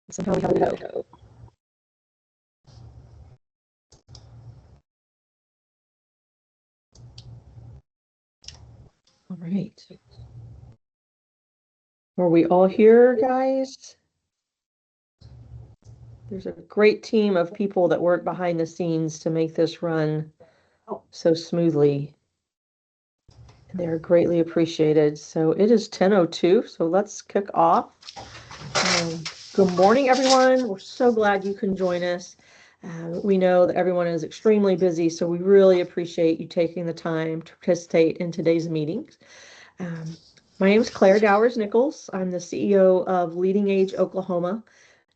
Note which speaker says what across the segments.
Speaker 1: Somehow we have to go. All right. Are we all here, guys? There's a great team of people that work behind the scenes to make this run so smoothly. And they're greatly appreciated. So it is 10:02, so let's kick off. Good morning, everyone. We're so glad you can join us. We know that everyone is extremely busy, so we really appreciate you taking the time to participate in today's meetings. My name is Claire Dowers-Nichols. I'm the CEO of Leading Age Oklahoma,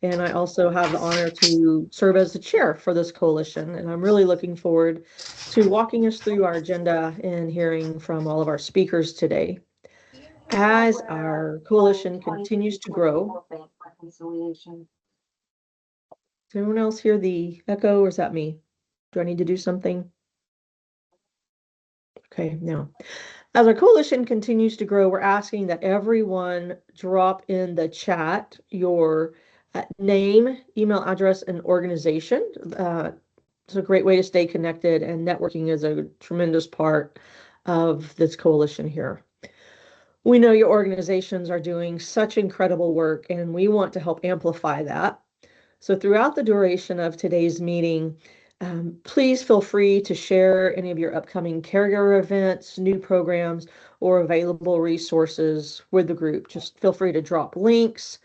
Speaker 1: and I also have the honor to serve as the chair for this coalition. And I'm really looking forward to walking us through our agenda and hearing from all of our speakers today. As our coalition continues to grow, does anyone else hear the echo, or is that me? Do I need to do something? Okay, no. As our coalition continues to grow, we're asking that everyone drop in the chat your name, email address, and organization. It's a great way to stay connected, and networking is a tremendous part of this coalition here. We know your organizations are doing such incredible work, and we want to help amplify that. So throughout the duration of today's meeting, please feel free to share any of your upcoming caregiver events, new programs, or available resources with the group. Just feel free to drop links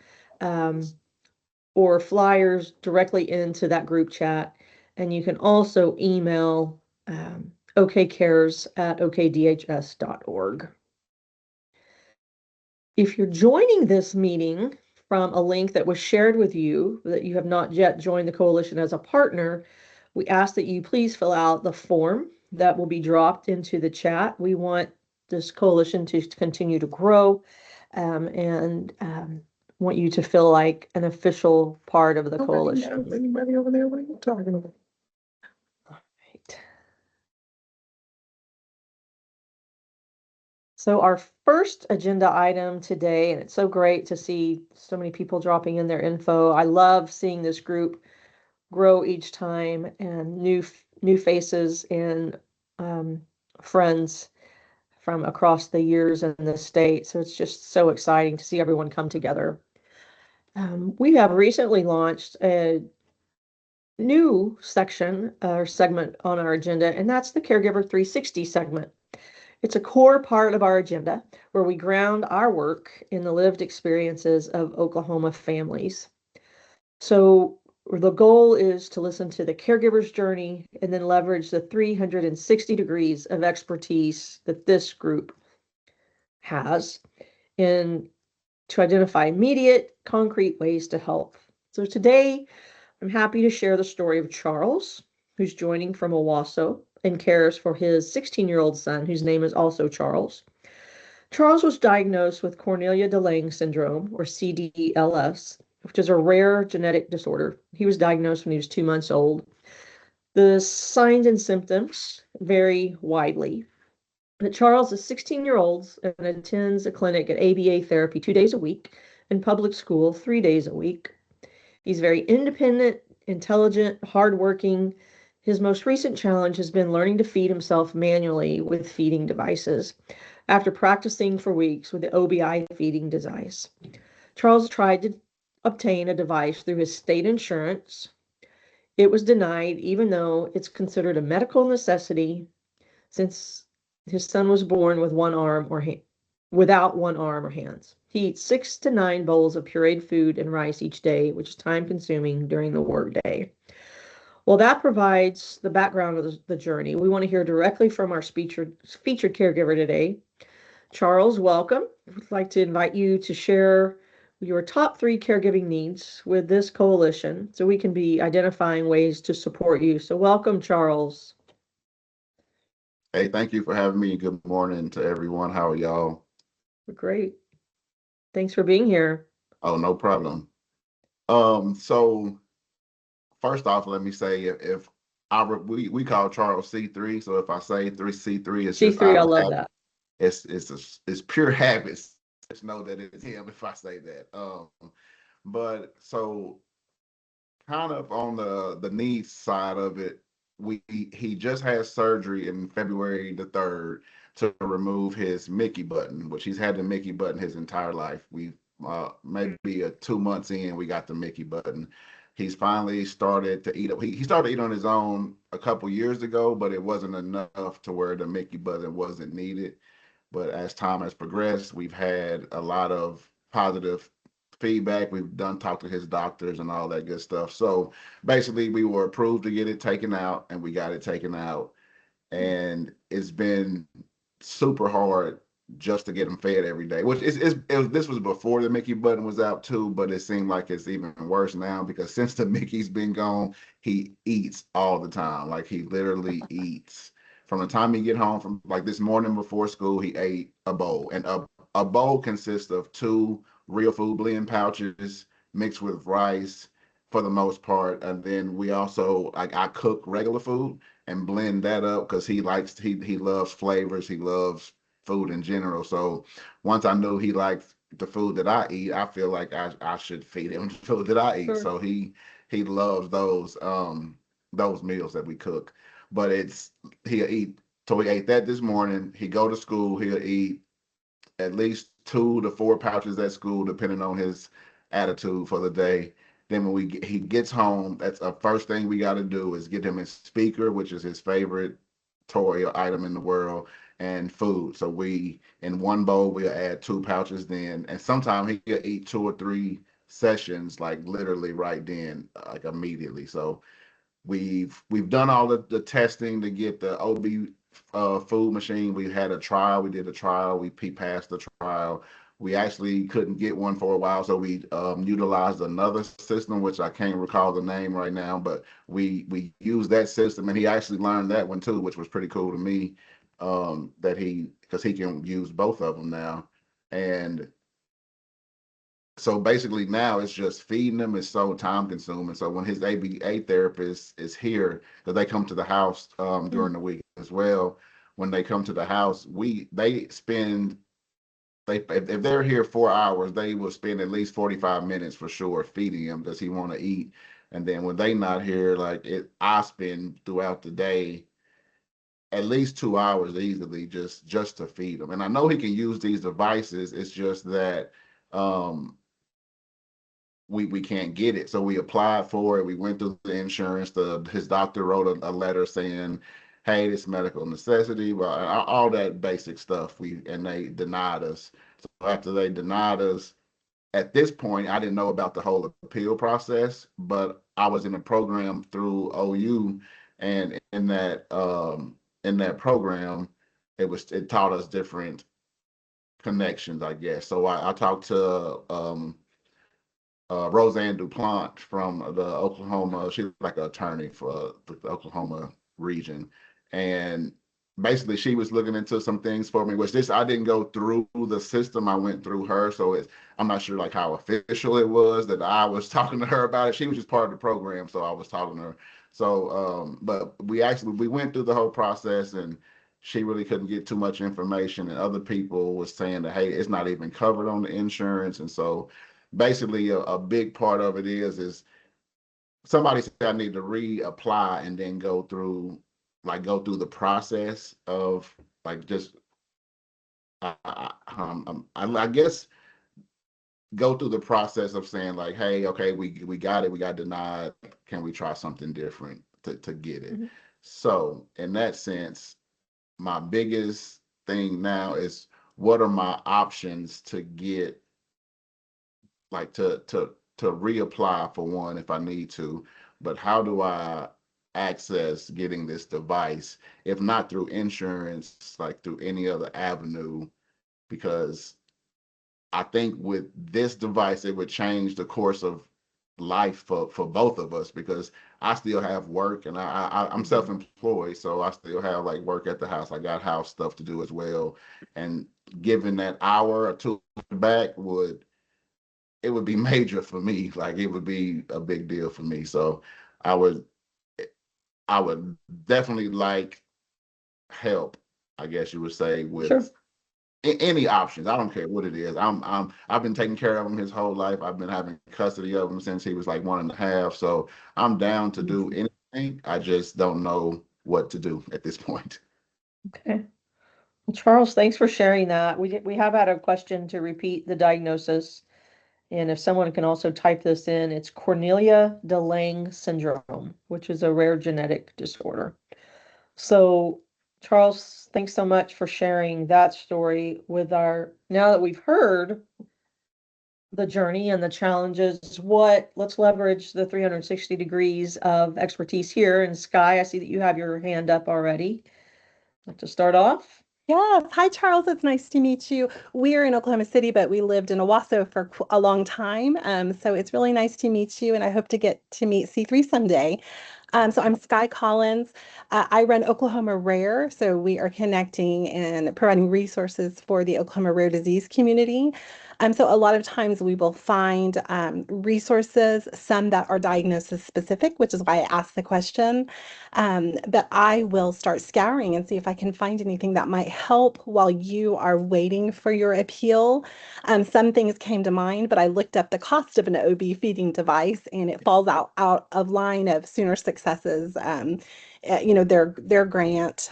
Speaker 1: or flyers directly into that group chat. And you can also email okcares@okdhs.org. If you're joining this meeting from a link that was shared with you, that you have not yet joined the coalition as a partner, we ask that you please fill out the form that will be dropped into the chat. We want this coalition to continue to grow and want you to feel like an official part of the coalition.
Speaker 2: Anybody over there? What are you talking about?
Speaker 1: All right. So our first agenda item today, and it's so great to see so many people dropping in their info. I love seeing this group grow each time, and new faces and friends from across the years in the state. So it's just so exciting to see everyone come together. We have recently launched a new section or segment on our agenda, and that's the Caregiver 360 segment. It's a core part of our agenda where we ground our work in the lived experiences of Oklahoma families. So the goal is to listen to the caregiver's journey and then leverage the 360 degrees of expertise that this group has to identify immediate, concrete ways to help. So today, I'm happy to share the story of Charles, who's joining from Owasso and cares for his 16-year-old son, whose name is also Charles. Charles was diagnosed with Cornelia de Lange syndrome, or CDLS, which is a rare genetic disorder. He was diagnosed when he was 2 months old. The signs and symptoms vary widely. But Charles is 16-year-old and attends a clinic at ABA therapy 2 days a week and public school 3 days a week. He's very independent, intelligent, hardworking. His most recent challenge has been learning to feed himself manually with feeding devices after practicing for weeks with the OBI feeding device. Charles tried to obtain a device through his state insurance. It was denied, even though it's considered a medical necessity since his son was born with without one arm or hands. He eats 6 to 9 bowls of pureed food and rice each day, which is time-consuming during the workday. Well, that provides the background of the journey. We want to hear directly from our featured caregiver today. Charles, welcome. I'd like to invite you to share your top 3 caregiving needs with this coalition so we can be identifying ways to support you. So welcome, Charles.
Speaker 2: Hey, thank you for having me. Good morning to everyone. How are y'all?
Speaker 1: Great. Thanks for being here.
Speaker 2: Oh, no problem. So first off, let me say if we call Charles C3, so if I say C3, it's just
Speaker 1: C3, I love that.
Speaker 2: It's pure habits. Just know that it's him if I say that. But so kind of on the needs side of it, we he just had surgery in February the 3rd to remove his Mickey button, which he's had the Mickey button his entire life. We maybe 2 months in, we got the Mickey button. He's finally started to eat. He started eating on his own a couple years ago, but it wasn't enough to where the Mickey button wasn't needed. But as time has progressed, we've had a lot of positive feedback. We've done talk to his doctors and all that good stuff. So basically, we were approved to get it taken out, and we got it taken out. And it's been super hard just to get him fed every day. Which this was before the Mickey button was out too, but it seemed like it's even worse now because since the Mickey's been gone, he eats all the time. Like he literally eats. From the time he get home from like this morning before school, he ate a bowl, and a bowl consists of two real food blend pouches mixed with rice for the most part, and then we also like I cook regular food and blend that up because he loves flavors, he loves food in general. So once I knew he liked the food that I eat, I feel like I should feed him the food that I eat.
Speaker 1: Sure.
Speaker 2: So he loves those meals that we cook. But it's he'll eat. So he ate that this morning. He go to school. He'll eat at least 2 to 4 pouches at school, depending on his attitude for the day. Then when he gets home, that's the first thing we got to do is get him his speaker, which is his favorite toy or item in the world, and food. So we in one bowl we'll add 2 pouches then, and sometimes he'll eat 2 or 3 sessions like literally right then, like immediately. So we've done all the testing to get the OB food machine. We had a trial. We did a trial. We passed the trial. We actually couldn't get one for a while, so we utilized another system, which I can't recall the name right now. But we used that system, and he actually learned that one too, which was pretty cool to me. That he because he can use both of them now, and so basically now it's just feeding them is so time consuming. So when his ABA therapist is here, because they come to the house
Speaker 1: Mm.
Speaker 2: during the week as well. When they come to the house, they spend they if they're here 4 hours, they will spend at least 45 minutes for sure feeding him. Does he want to eat? And then when they not here, like I spend throughout the day at least 2 hours easily just to feed him. And I know he can use these devices. It's just that um we can't get it. So we applied for it. We went through the insurance. His doctor wrote a letter saying, "Hey, this medical necessity," well, all that basic stuff. And they denied us. So after they denied us, at this point, I didn't know about the whole appeal process, but I was in a program through OU, and in that program, it taught us different connections, I guess. So I talked to Roseanne DuPont from the Oklahoma. She's like an attorney for the Oklahoma region, and basically she was looking into some things for me. Which this I didn't go through the system. I went through her, so I'm not sure like how official it was that I was talking to her about it. She was just part of the program, so I was talking to her. So, but we went through the whole process and. She really couldn't get too much information, and other people was saying that hey, it's not even covered on the insurance, and so basically a big part of it is somebody said I need to reapply and then go through the process of like just I guess go through the process of saying like hey okay we got it, we got denied, can we try something different to get it.
Speaker 1: Mhm.
Speaker 2: So in that sense my biggest thing now is what are my options to get like to reapply for one if I need to, but how do I access getting this device if not through insurance, like through any other avenue? Because I think with this device it would change the course of life for both of us because I still have work and I'm
Speaker 1: Mhm.
Speaker 2: self-employed, so I still have like work at the house. I got house stuff to do as well, and giving that hour or two back would be major for me. Like it would be a big deal for me. So I would I would definitely like help, I guess you would say,
Speaker 1: Sure.
Speaker 2: any options. I don't care what it is. I've been taking care of him his whole life. I've been having custody of him since he was like 1.5. So I'm down to do
Speaker 1: Mhm.
Speaker 2: anything. I just don't know what to do at this point.
Speaker 1: Okay. Well, Charles, thanks for sharing that. We have had a question to repeat the diagnosis, and if someone can also type this in, it's Cornelia de Lange syndrome, which is a rare genetic disorder. So, Charles, thanks so much for sharing that story with our, now that we've heard the journey and the challenges, let's leverage the 360 degrees of expertise here. And Sky, I see that you have your hand up already. Like to start off?
Speaker 3: Yes. Hi, Charles. It's nice to meet you. We're in Oklahoma City, but we lived in Owasso for a long time. So it's really nice to meet you, and I hope to get to meet C3 someday. So I'm Sky Collins. I run Oklahoma Rare. So we are connecting and providing resources for the Oklahoma rare disease community. So a lot of times we will find resources, some that are diagnosis specific, which is why I asked the question. But I will start scouring and see if I can find anything that might help while you are waiting for your appeal. Some things came to mind, but I looked up the cost of an OB feeding device, and it falls out of line of Sooner Successes. Their grant.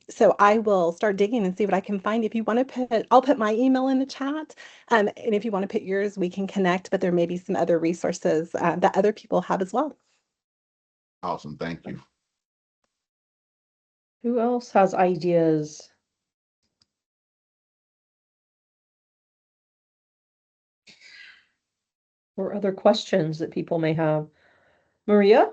Speaker 3: So I will start digging and see what I can find. If you want to I'll put my email in the chat. And if you want to put yours, we can connect. But there may be some other resources that other people have as well.
Speaker 2: Awesome. Thank you.
Speaker 1: Who else has ideas or other questions that people may have? Maria?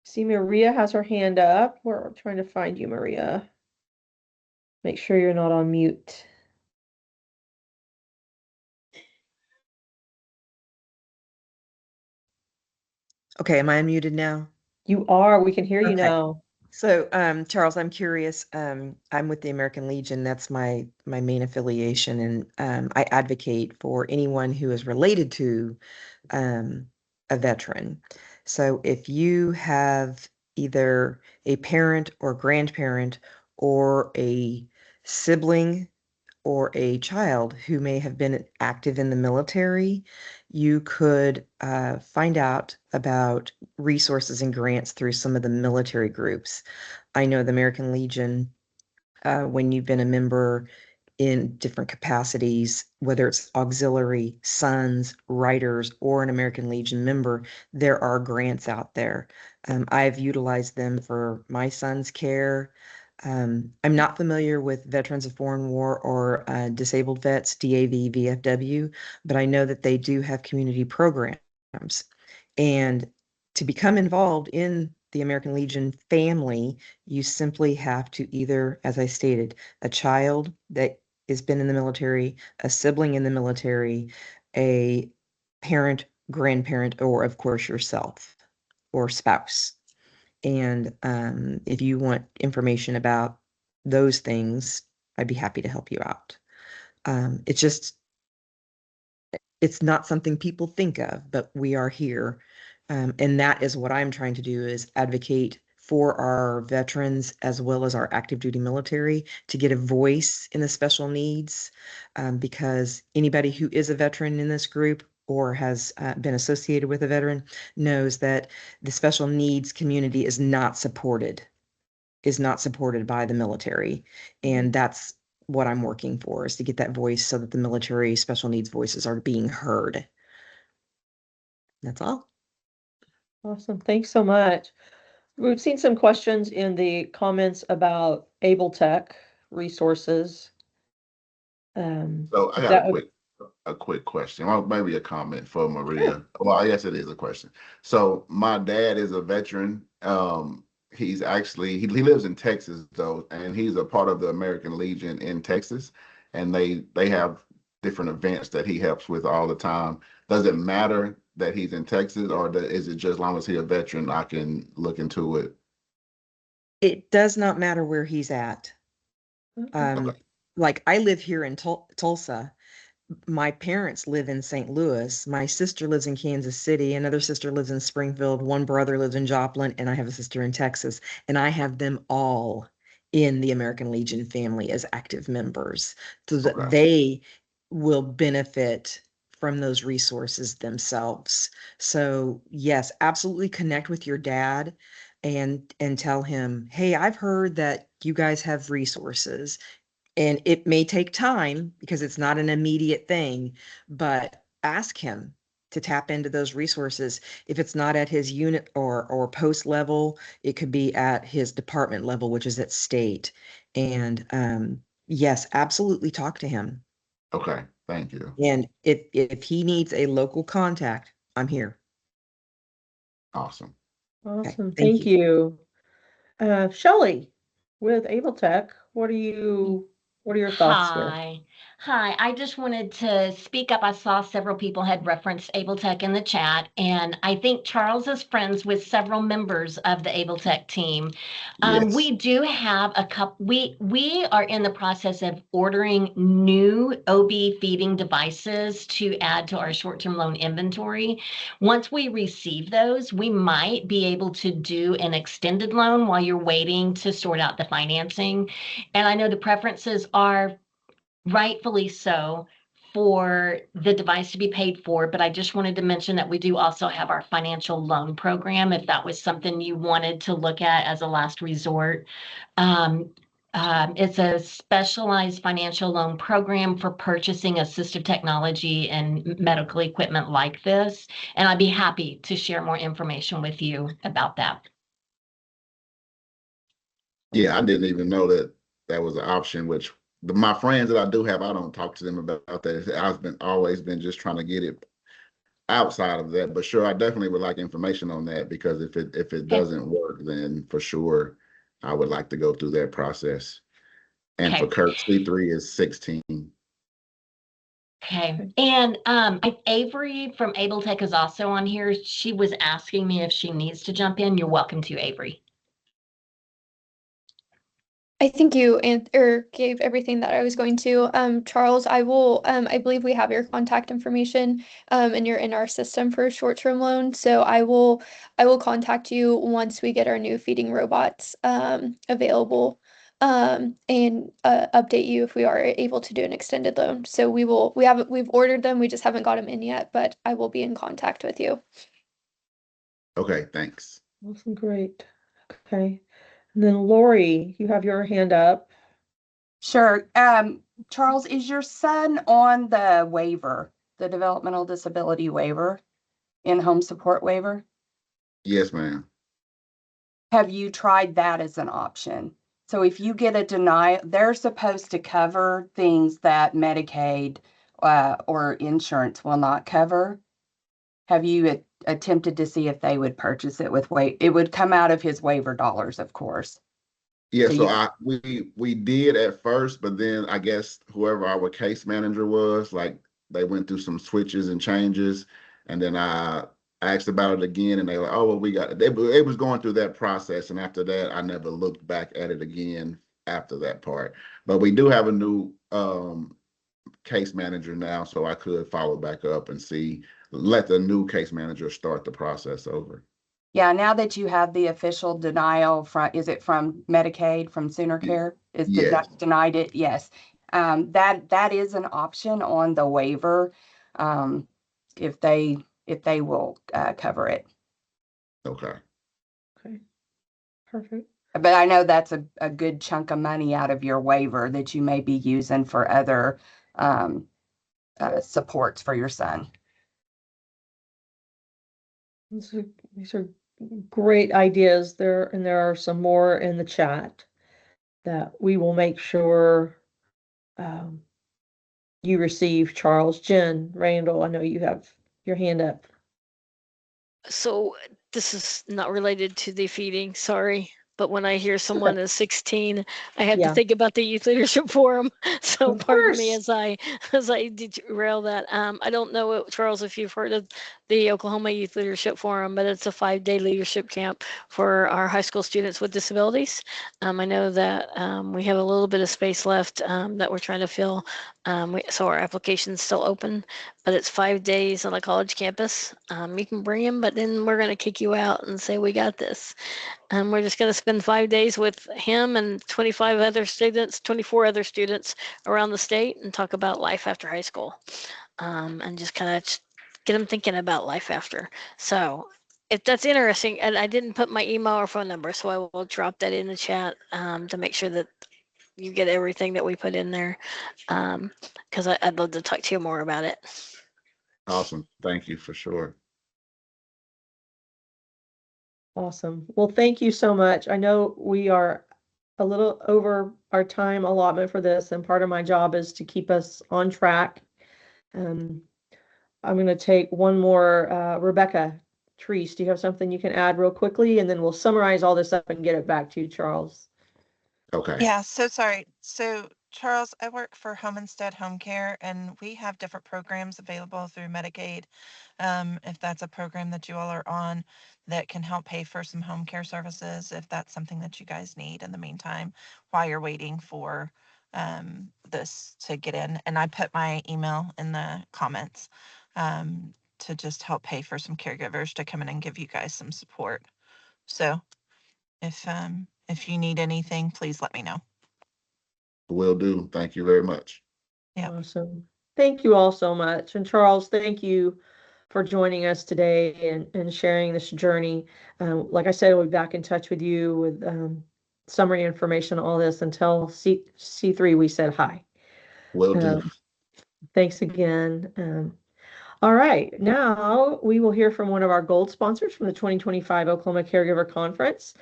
Speaker 1: See, Maria has her hand up. We're trying to find you, Maria. Make sure you're not on mute.
Speaker 4: Okay, am I unmuted now?
Speaker 1: You are. We can hear you
Speaker 4: Okay.
Speaker 1: now.
Speaker 4: So, Charles, I'm curious. I'm with the American Legion. That's my main affiliation, and I advocate for anyone who is related to um, a veteran. So, if you have either a parent or grandparent or a sibling or a child who may have been active in the military, you could find out about resources and grants through some of the military groups. I know the American Legion, when you've been a member in different capacities, whether it's auxiliary, sons, writers, or an American Legion member, there are grants out there. I've utilized them for my son's care. I'm not familiar with Veterans of Foreign War or Disabled Vets, DAV, VFW, but I know that they do have community programs. And to become involved in the American Legion family, you simply have to either, as I stated, a child that has been in the military, a sibling in the military, a parent, grandparent, or of course yourself or spouse. And if you want information about those things, I'd be happy to help you out. It's just, it's not something people think of, but we are here. And that is what I'm trying to do is advocate for our veterans as well as our active duty military to get a voice in the special needs, because anybody who is a veteran in this group or has been associated with a veteran knows that the special needs community is not supported by the military. And that's what I'm working for, is to get that voice so that the military special needs voices are being heard. That's all.
Speaker 1: Awesome. Thanks so much. We've seen some questions in the comments about Able Tech resources.
Speaker 2: So I
Speaker 1: If
Speaker 2: got
Speaker 1: that would,
Speaker 2: a quick question, or maybe a comment for
Speaker 1: sure.
Speaker 2: Maria. Well, I guess it is a question. So my dad is a veteran. He's actually he lives in Texas though, and he's a part of the American Legion in Texas, and they have different events that he helps with all the time. Does it matter that he's in Texas, or is it just as long as he's a veteran, I can look into it?
Speaker 4: It does not matter where he's at.
Speaker 1: Okay.
Speaker 4: Um,
Speaker 2: Okay.
Speaker 4: like I live here in Tulsa, my parents live in St. Louis. My sister lives in Kansas City. Another sister lives in Springfield. One brother lives in Joplin, and I have a sister in Texas. And I have them all in the American Legion family as active members, so that
Speaker 2: Okay.
Speaker 4: they will benefit from those resources themselves. So yes, absolutely connect with your dad and tell him, hey, I've heard that you guys have resources. And it may take time because it's not an immediate thing, but ask him to tap into those resources. If it's not at his unit or post level, it could be at his department level, which is at state. And yes, absolutely talk to him.
Speaker 2: Okay. Thank you.
Speaker 4: And if he needs a local contact, I'm here.
Speaker 2: Awesome.
Speaker 4: Okay,
Speaker 1: Awesome.
Speaker 4: thank
Speaker 1: Thank
Speaker 4: you.
Speaker 1: you. Shelley with Able Tech, what are your thoughts here?
Speaker 5: Hi. Hi. I just wanted to speak up. I saw several people had referenced Able Tech in the chat, and I think Charles is friends with several members of the Able Tech team.
Speaker 2: Yes.
Speaker 5: We do have a couple, we are in the process of ordering new OB feeding devices to add to our short-term loan inventory. Once we receive those, we might be able to do an extended loan while you're waiting to sort out the financing. And I know the preferences are rightfully so for the device to be paid for, but I just wanted to mention that we do also have our financial loan program, if that was something you wanted to look at as a last resort. It's a specialized financial loan program for purchasing assistive technology and medical equipment like this. And I'd be happy to share more information with you about that.
Speaker 2: Yeah, I didn't even know that that was an option, which my friends that I do have, I don't talk to them about that. I've been always been just trying to get it outside of that. But sure, I definitely would like information on that, because if it
Speaker 5: Okay.
Speaker 2: doesn't work, then for sure I would like to go through that process. And for
Speaker 5: Okay.
Speaker 2: Kurt, C3 is 16.
Speaker 5: Okay. And Avery from Able Tech is also on here. She was asking me if she needs to jump in. You're welcome to, Avery.
Speaker 6: I think you gave everything that I was going to. Charles, I will, I believe we have your contact information, and you're in our system for a short-term loan. So I will contact you once we get our new feeding robots, available, and update you if we are able to do an extended loan. So we've ordered them. We just haven't got them in yet, but I will be in contact with you.
Speaker 2: Okay, thanks.
Speaker 1: Awesome, great. Okay. And then Lori, you have your hand up.
Speaker 7: Sure. Charles, is your son on the waiver, the developmental disability waiver, in-home support waiver?
Speaker 2: Yes, ma'am.
Speaker 7: Have you tried that as an option? So if you get a denial, they're supposed to cover things that Medicaid or insurance will not cover. Have you attempted to see if they would purchase it with it would come out of his waiver dollars, of course.
Speaker 2: Yeah,
Speaker 7: So
Speaker 2: so we did at first, but then I guess whoever our case manager was, like, they went through some switches and changes, and then I asked about it again, and they were like, oh, well, it was going through that process, and after that, I never looked back at it again after that part. But we do have a new case manager now, so I could follow back up and let the new case manager start the process over.
Speaker 7: yeah, now that you have the official denial is it from Medicaid, from Sooner Care?
Speaker 2: Yes.
Speaker 7: Denied it? Yes. That is an option on the waiver, if they will cover it.
Speaker 2: Okay.
Speaker 1: Okay. Perfect.
Speaker 7: But I know that's a good chunk of money out of your waiver that you may be using for other supports for your son.
Speaker 1: These are great ideas there, and there are some more in the chat that we will make sure you receive. Charles, Jen, Randall, I know you have your hand up.
Speaker 8: So this is not related to the feeding, sorry. But when I hear someone is 16, I have to
Speaker 1: Yeah.
Speaker 8: think about the Youth Leadership Forum. So
Speaker 1: Of
Speaker 8: pardon me
Speaker 1: course.
Speaker 8: as I derail that. I don't know, Charles, if you've heard of the Oklahoma Youth Leadership Forum, but it's a 5-day leadership camp for our high school students with disabilities. I know that we have a little bit of space left that we're trying to fill, so our application's still open, but it's 5 days on a college campus. You can bring him, but then we're going to kick you out and say, we got this. And we're just going to spend 5 days with him and 25 other students, 24 other students around the state and talk about life after high school, and just kind of get them thinking about life after. So if that's interesting, and I didn't put my email or phone number, so I will drop that in the chat to make sure that you get everything that we put in there, because I'd love to talk to you more about it.
Speaker 2: Awesome. Thank you for sure.
Speaker 1: Awesome. Well, thank you so much. I know we are a little over our time allotment for this, and part of my job is to keep us on track. I'm going to take one more. Rebecca Treese, do you have something you can add real quickly? And then we'll summarize all this up and get it back to you, Charles.
Speaker 2: Okay.
Speaker 9: Yeah, so sorry. So Charles, I work for Home Instead Home Care, and we have different programs available through Medicaid. If that's a program that you all are on that can help pay for some home care services, if that's something that you guys need in the meantime while you're waiting for this to get in. And I put my email in the comments to just help pay for some caregivers to come in and give you guys some support. So if you need anything, please let me know.
Speaker 2: Will do. Thank you very much.
Speaker 9: Yeah.
Speaker 1: Awesome. Thank you all so much. And Charles, thank you for joining us today and sharing this journey. Like I said, we'll be back in touch with you with summary information, all this until C3, we said hi.
Speaker 2: Will do.
Speaker 1: Thanks again. All right, now we will hear from one of our gold sponsors from the 2025 Oklahoma Caregiver Conference,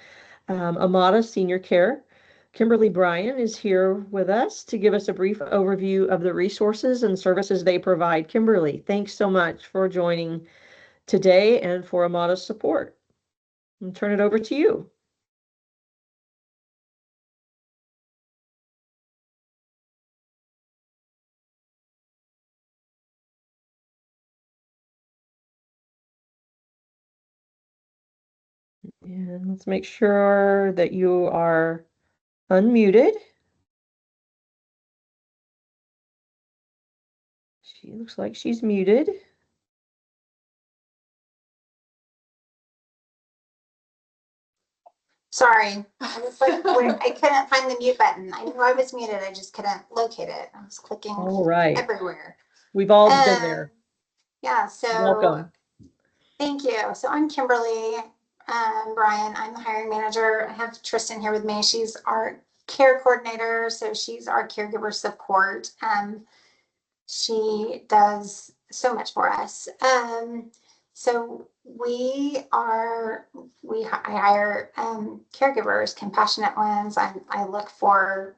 Speaker 1: Amada Senior Care. Kimberly Bryan is here with us to give us a brief overview of the resources and services they provide. Kimberly, thanks so much for joining today and for Amada's support. I'll turn it over to you. And let's make sure that you are unmuted. She looks like she's muted.
Speaker 10: Sorry, I was like, I couldn't find the mute button. I knew I was muted, I just couldn't locate it. I was clicking
Speaker 1: All right.
Speaker 10: everywhere.
Speaker 1: We've all been there.
Speaker 10: Yeah, so
Speaker 1: Welcome.
Speaker 10: thank you. So I'm Kimberly Bryan. I'm the hiring manager. I have Tristan here with me. She's our care coordinator, so she's our caregiver support. She does so much for us. So I hire caregivers, compassionate ones. I look for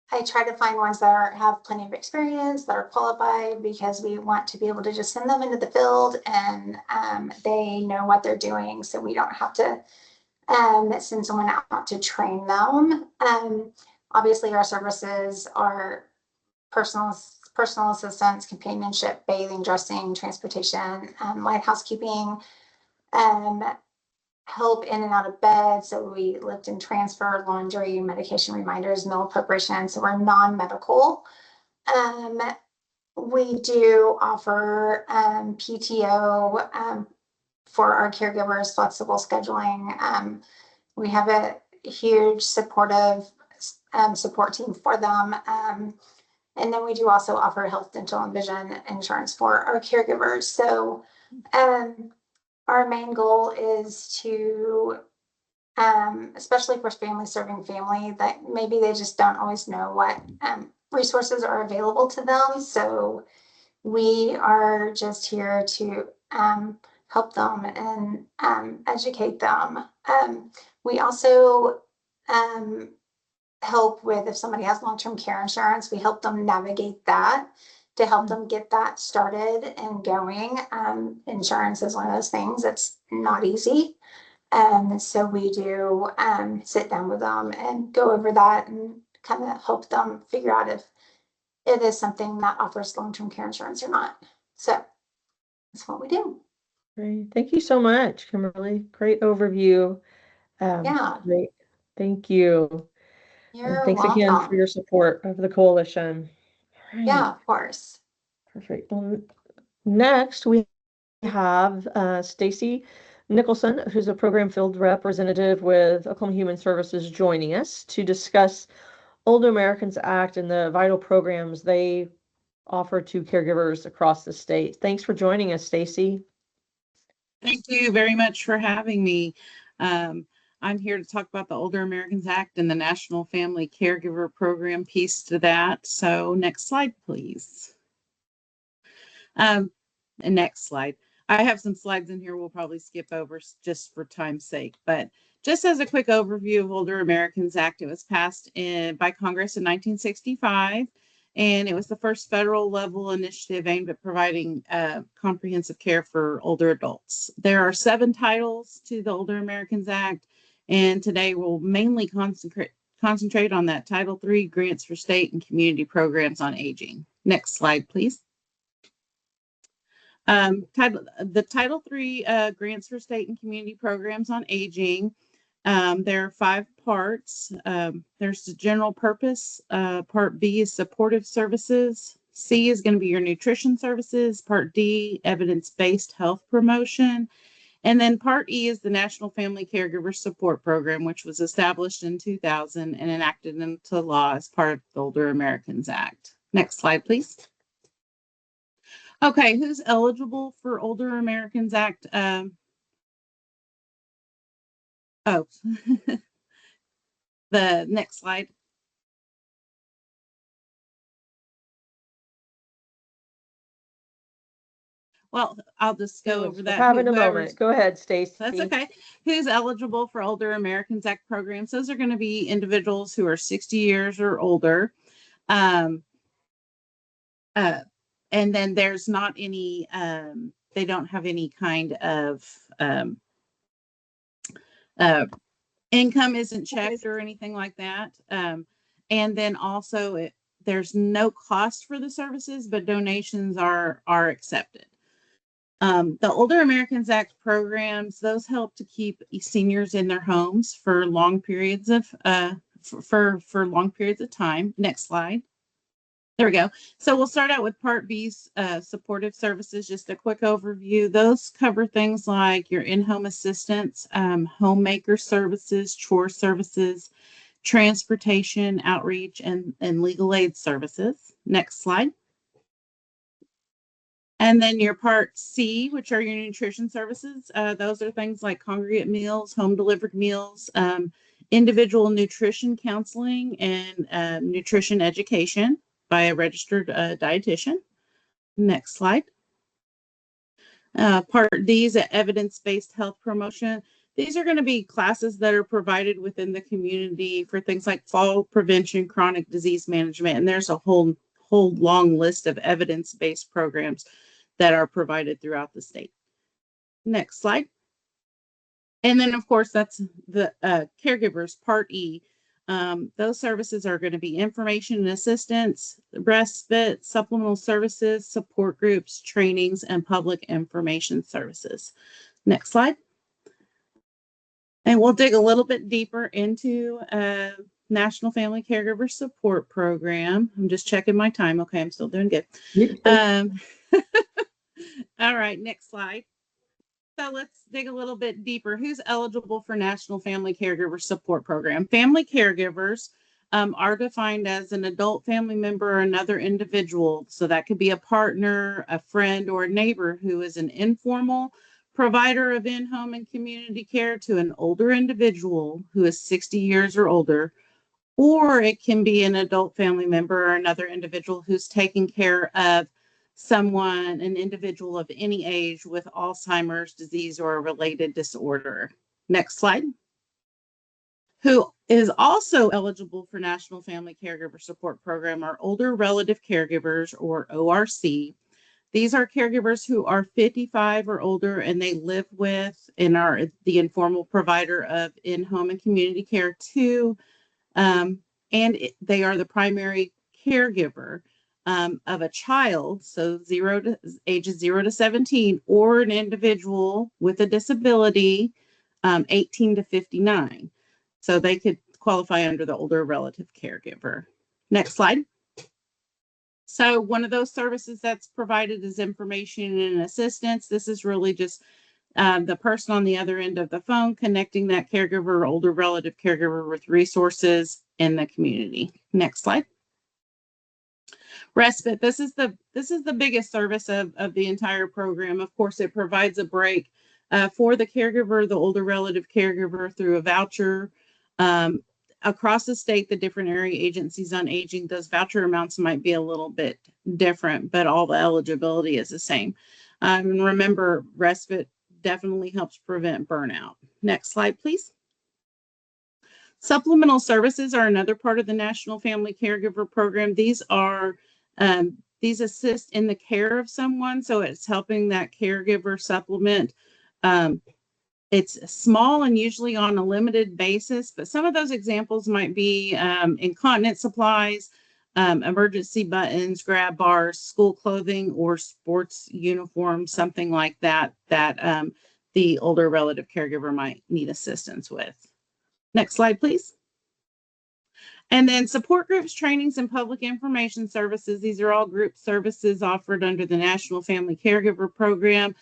Speaker 10: I try to find ones that have plenty of experience, that are qualified, because we want to be able to just send them into the field and they know what they're doing, so we don't have to send someone out to train them. Obviously, our services are personal assistance, companionship, bathing, dressing, transportation, light housekeeping, help in and out of bed. So we lift and transfer, laundry, medication reminders, meal preparation. So we're non-medical. We do offer PTO for our caregivers, flexible scheduling. We have a huge supportive support team for them. And then we do also offer health, dental, and vision insurance for our caregivers. So our main goal is to, especially for family serving family, that maybe they just don't always know what resources are available to them. So we are just here to help them and educate them. We also help with, if somebody has long-term care insurance, we help them navigate that to help them get that started and going. Insurance is one of those things that's not easy. So we do sit down with them and go over that and kind of help them figure out it is something that offers long-term care insurance or not. So that's what we do.
Speaker 1: Great. Thank you so much, Kimberly. Great overview.
Speaker 10: Yeah,
Speaker 1: Great. Thank you. And
Speaker 10: you're
Speaker 1: thanks again for
Speaker 10: welcome.
Speaker 1: your support of the coalition. All right.
Speaker 10: Yeah, of course.
Speaker 1: Perfect. Well, next we have Stacy Nicholson, who's a program field representative with Oklahoma Human Services, joining us to discuss Older Americans Act and the vital programs they offer to caregivers across the state. Thanks for joining us, Stacy.
Speaker 11: Thank you very much for having me. I'm here to talk about the Older Americans Act and the National Family Caregiver Program piece to that. So next slide, please. And next slide. I have some slides in here we'll probably skip over just for time's sake, but just as a quick overview of Older Americans Act, it was passed by Congress in 1965, and it was the first federal level initiative aimed at providing comprehensive care for older adults. There are 7 titles to the Older Americans Act, and today we'll mainly concentrate on that Title III, grants for state and community programs on aging. Next slide, please. The Title III grants for state and community programs on aging. There are 5 parts. There's the general purpose. Part B is supportive services. C is going to be your nutrition services. Part D, evidence-based health promotion. And then Part E is the National Family Caregiver Support Program, which was established in 2000 and enacted into law as part of the Older Americans Act. Next slide, please. Okay, who's eligible for Older Americans Act? The next slide. Well, I'll just go over that.
Speaker 1: We're having a moment. Go ahead, Stacy.
Speaker 11: That's okay. Who's eligible for Older Americans Act programs? Those are going to be individuals who are 60 years or older. And then there's not any, they don't have any kind of income isn't checked or anything like that. And then also there's no cost for the services, but donations are accepted. The Older Americans Act programs, those help to keep seniors in their homes for long periods of for long periods of time. Next slide. There we go. So we'll start out with Part B's supportive services, just a quick overview. Those cover things like your in-home assistance, homemaker services, chore services, transportation, outreach, and legal aid services. Next slide. And then your Part C, which are your nutrition services. Those are things like congregate meals, home delivered meals, individual nutrition counseling, and nutrition education by a registered dietitian. Next slide. Part D is evidence-based health promotion. These are going to be classes that are provided within the community for things like fall prevention, chronic disease management, and there's a whole long list of evidence-based programs that are provided throughout the state. Next slide. And then, of course, that's the caregivers, Part E. Those services are going to be information and assistance, respite, supplemental services, support groups, trainings, and public information services. Next slide. And we'll dig a little bit deeper into National Family Caregiver Support Program. I'm just checking my time. Okay, I'm still doing good. All right, next slide. So let's dig a little bit deeper. Who's eligible for National Family Caregiver Support Program? Family caregivers are defined as an adult family member or another individual. So that could be a partner, a friend, or a neighbor who is an informal provider of in-home and community care to an older individual who is 60 years or older. Or it can be an adult family member or another individual who's taking care of someone, an individual of any age with Alzheimer's disease or a related disorder. Next slide. Who is also eligible for National Family Caregiver Support Program are older relative caregivers, or ORC. These are caregivers who are 55 or older and they live with and are the informal provider of in-home and community care too. And they are the primary caregiver of a child, so ages 0 to 17, or an individual with a disability, 18 to 59. So they could qualify under the older relative caregiver. Next slide. So one of those services that's provided is information and assistance. This is really just the person on the other end of the phone connecting that caregiver or older relative caregiver with resources in the community. Next slide. Respite. This is the biggest service of the entire program. Of course, it provides a break for the caregiver, the older relative caregiver, through a voucher. Across the state, the different area agencies on aging, those voucher amounts might be a little bit different, but all the eligibility is the same. And remember, respite definitely helps prevent burnout. Next slide, please. Supplemental services are another part of the National Family Caregiver Program. These assist in the care of someone, so it's helping that caregiver supplement. It's small and usually on a limited basis, but some of those examples might be incontinence supplies, emergency buttons, grab bars, school clothing, or sports uniforms, something like that, the older relative caregiver might need assistance with. Next slide, please. And then support groups, trainings, and public information services. These are all group services offered under the National Family Caregiver Program.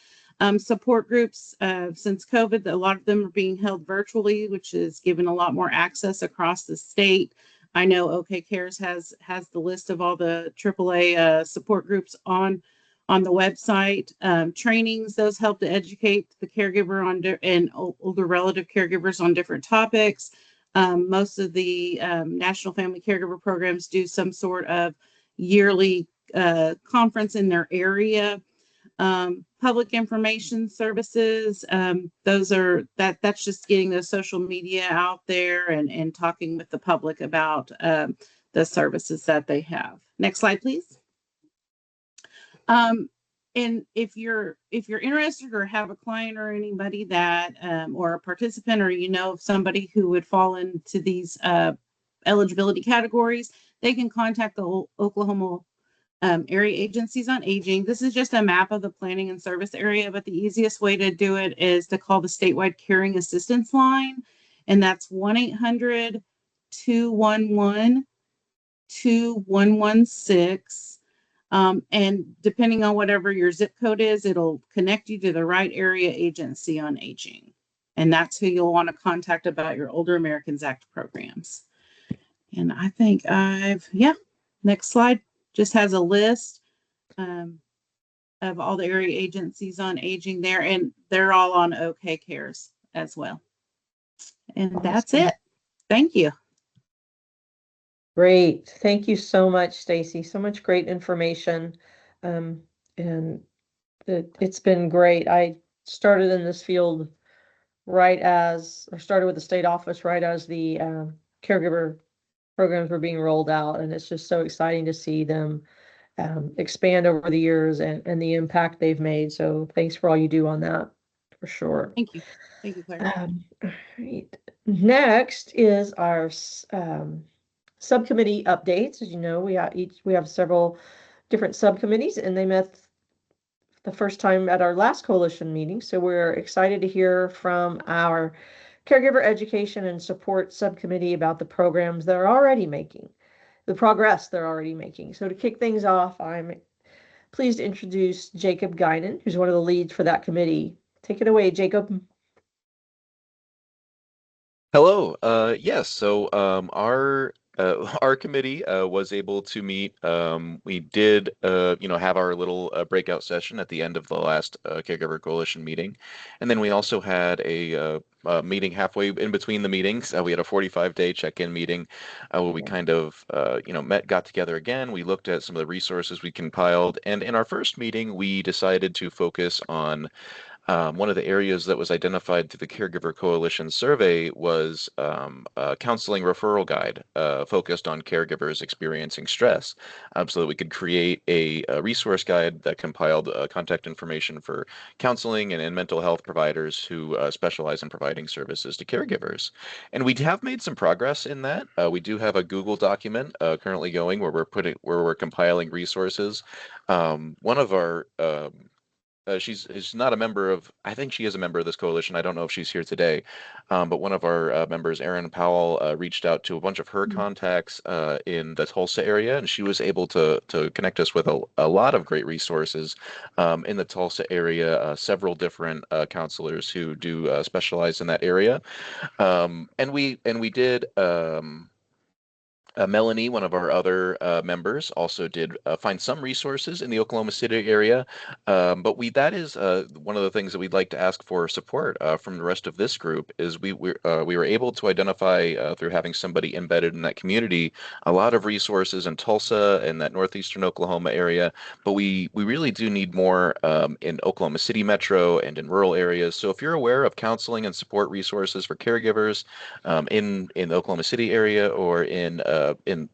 Speaker 11: Support groups, since COVID, a lot of them are being held virtually, which is given a lot more access across the state. I know OK Cares has the list of all the AAA support groups on the website. Trainings, those help to educate the caregiver and older relative caregivers on different topics. Most of the National Family Caregiver programs do some sort of yearly conference in their area. Public information services, that's just getting the social media out there and talking with the public about the services that they have. Next slide, please. And if you're interested or have a client or anybody that or a participant, or of somebody who would fall into these eligibility categories, they can contact the Oklahoma area agencies on aging. This is just a map of the planning and service area, but the easiest way to do it is to call the statewide caring assistance line, and that's 1-800-211-2116. And depending on whatever your zip code is, it'll connect you to the right area agency on aging. And that's who you'll want to contact about your Older Americans Act programs. And I think next slide just has a list of all the area agencies on aging there, and they're all on OK Cares as well. And that's it. Thank you.
Speaker 1: Great. Thank you so much, Stacy. So much great information. And it's been great. I started in this field started with the state office right as the caregiver programs were being rolled out. And it's just so exciting to see them expand over the years and the impact they've made. So thanks for all you do on that, for sure.
Speaker 11: Thank you. Thank you, Claire.
Speaker 1: Right. Next is our subcommittee updates. As you know, we have several different subcommittees, and they met the first time at our last coalition meeting. So we're excited to hear from our caregiver education and support subcommittee about the programs they're already making, the progress they're already making. So to kick things off, I'm pleased to introduce Jacob Guinan, who's one of the leads for that committee. Take it away, Jacob.
Speaker 12: Hello. Yes. So our committee was able to meet. We did have our little breakout session at the end of the last Caregiver Coalition meeting, and then we also had a meeting halfway in between the meetings. We had a 45-day check-in meeting where we kind of got together again. We looked at some of the resources we compiled, and in our first meeting, we decided to focus on One of the areas that was identified through the Caregiver Coalition survey was a counseling referral guide focused on caregivers experiencing stress, so that we could create a resource guide that compiled contact information for counseling and mental health providers who specialize in providing services to caregivers. And we have made some progress in that. We do have a Google document currently going where we're compiling resources. One of our she's not a member of, I think she is a member of this coalition. I don't know if she's here today. But one of our members, Erin Powell, reached out to a bunch of her contacts in the Tulsa area, and she was able to connect us with a lot of great resources in the Tulsa area, several different counselors who do specialize in that area. And we did Melanie, one of our other members, also did find some resources in the Oklahoma City area. But that is one of the things that we'd like to ask for support from the rest of this group is we were able to identify through having somebody embedded in that community a lot of resources in Tulsa and that northeastern Oklahoma area. But we really do need more in Oklahoma City metro and in rural areas. So if you're aware of counseling and support resources for caregivers in the Oklahoma City area or in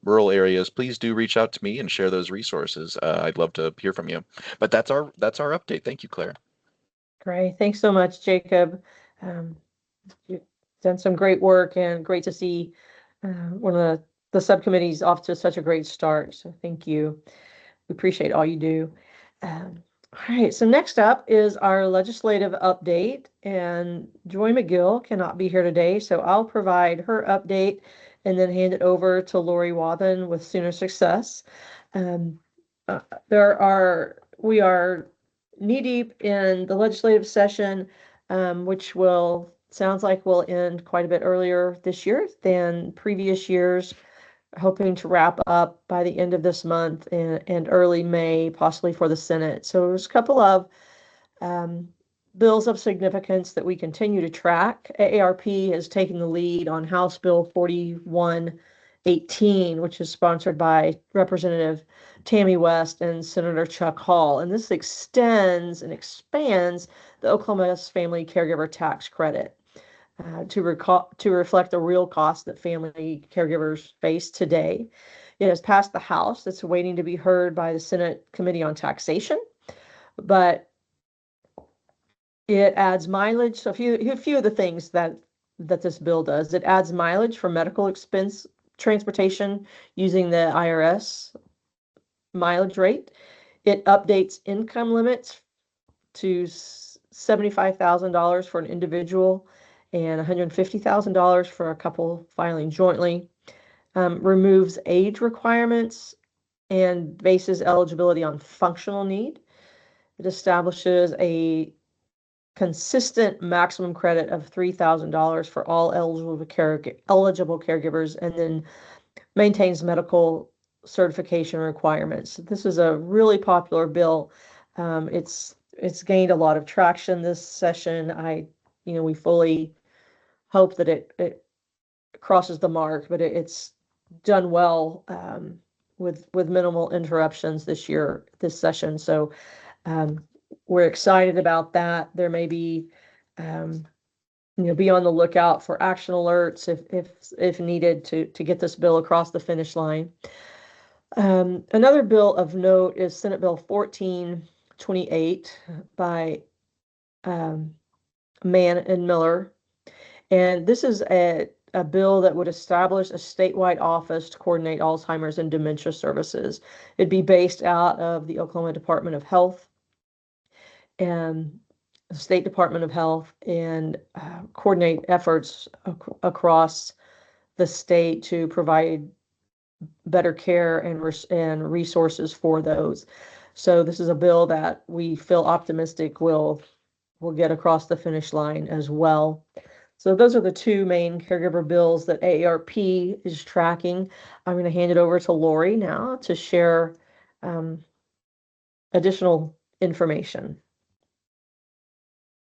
Speaker 12: rural areas, please do reach out to me and share those resources. I'd love to hear from you. But that's our update. Thank you, Claire.
Speaker 1: Great. Thanks so much, Jacob. You've done some great work and great to see one of the subcommittees off to such a great start. So thank you. We appreciate all you do. All right, so next up is our legislative update, and Joy McGill cannot be here today, so I'll provide her update and then hand it over to Lori Wathen with Sooner Success. We are knee-deep in the legislative session, which sounds like will end quite a bit earlier this year than previous years, hoping to wrap up by the end of this month and early May, possibly for the Senate. So there's a couple of bills of significance that we continue to track. AARP is taking the lead on House Bill 4118, which is sponsored by Representative Tammy West and Senator Chuck Hall. And this extends and expands the Oklahoma's Family Caregiver Tax Credit to reflect the real cost that family caregivers face today. It has passed the House. It's waiting to be heard by the Senate Committee on Taxation, but it adds mileage. So a few of the things that this bill does: it adds mileage for medical expense transportation using the IRS mileage rate. It updates income limits to $75,000 for an individual and $150,000 for a couple filing jointly, removes age requirements and bases eligibility on functional need. It establishes a consistent maximum credit of $3,000 for all eligible caregivers, and then maintains medical certification requirements. This is a really popular bill. It's gained a lot of traction this session. We fully hope that it crosses the mark, but it's done well with minimal interruptions this session. So we're excited about that. There may be be on the lookout for action alerts if needed to get this bill across the finish line. Another bill of note is Senate Bill 1428 by Mann and Miller. And this is a bill that would establish a statewide office to coordinate Alzheimer's and dementia services. It'd be based out of the Oklahoma Department of Health and the State Department of Health, and coordinate efforts across the state to provide better care and resources for those. So this is a bill that we feel optimistic will get across the finish line as well. So those are the two main caregiver bills that AARP is tracking. I'm going to hand it over to Lori now to share additional information.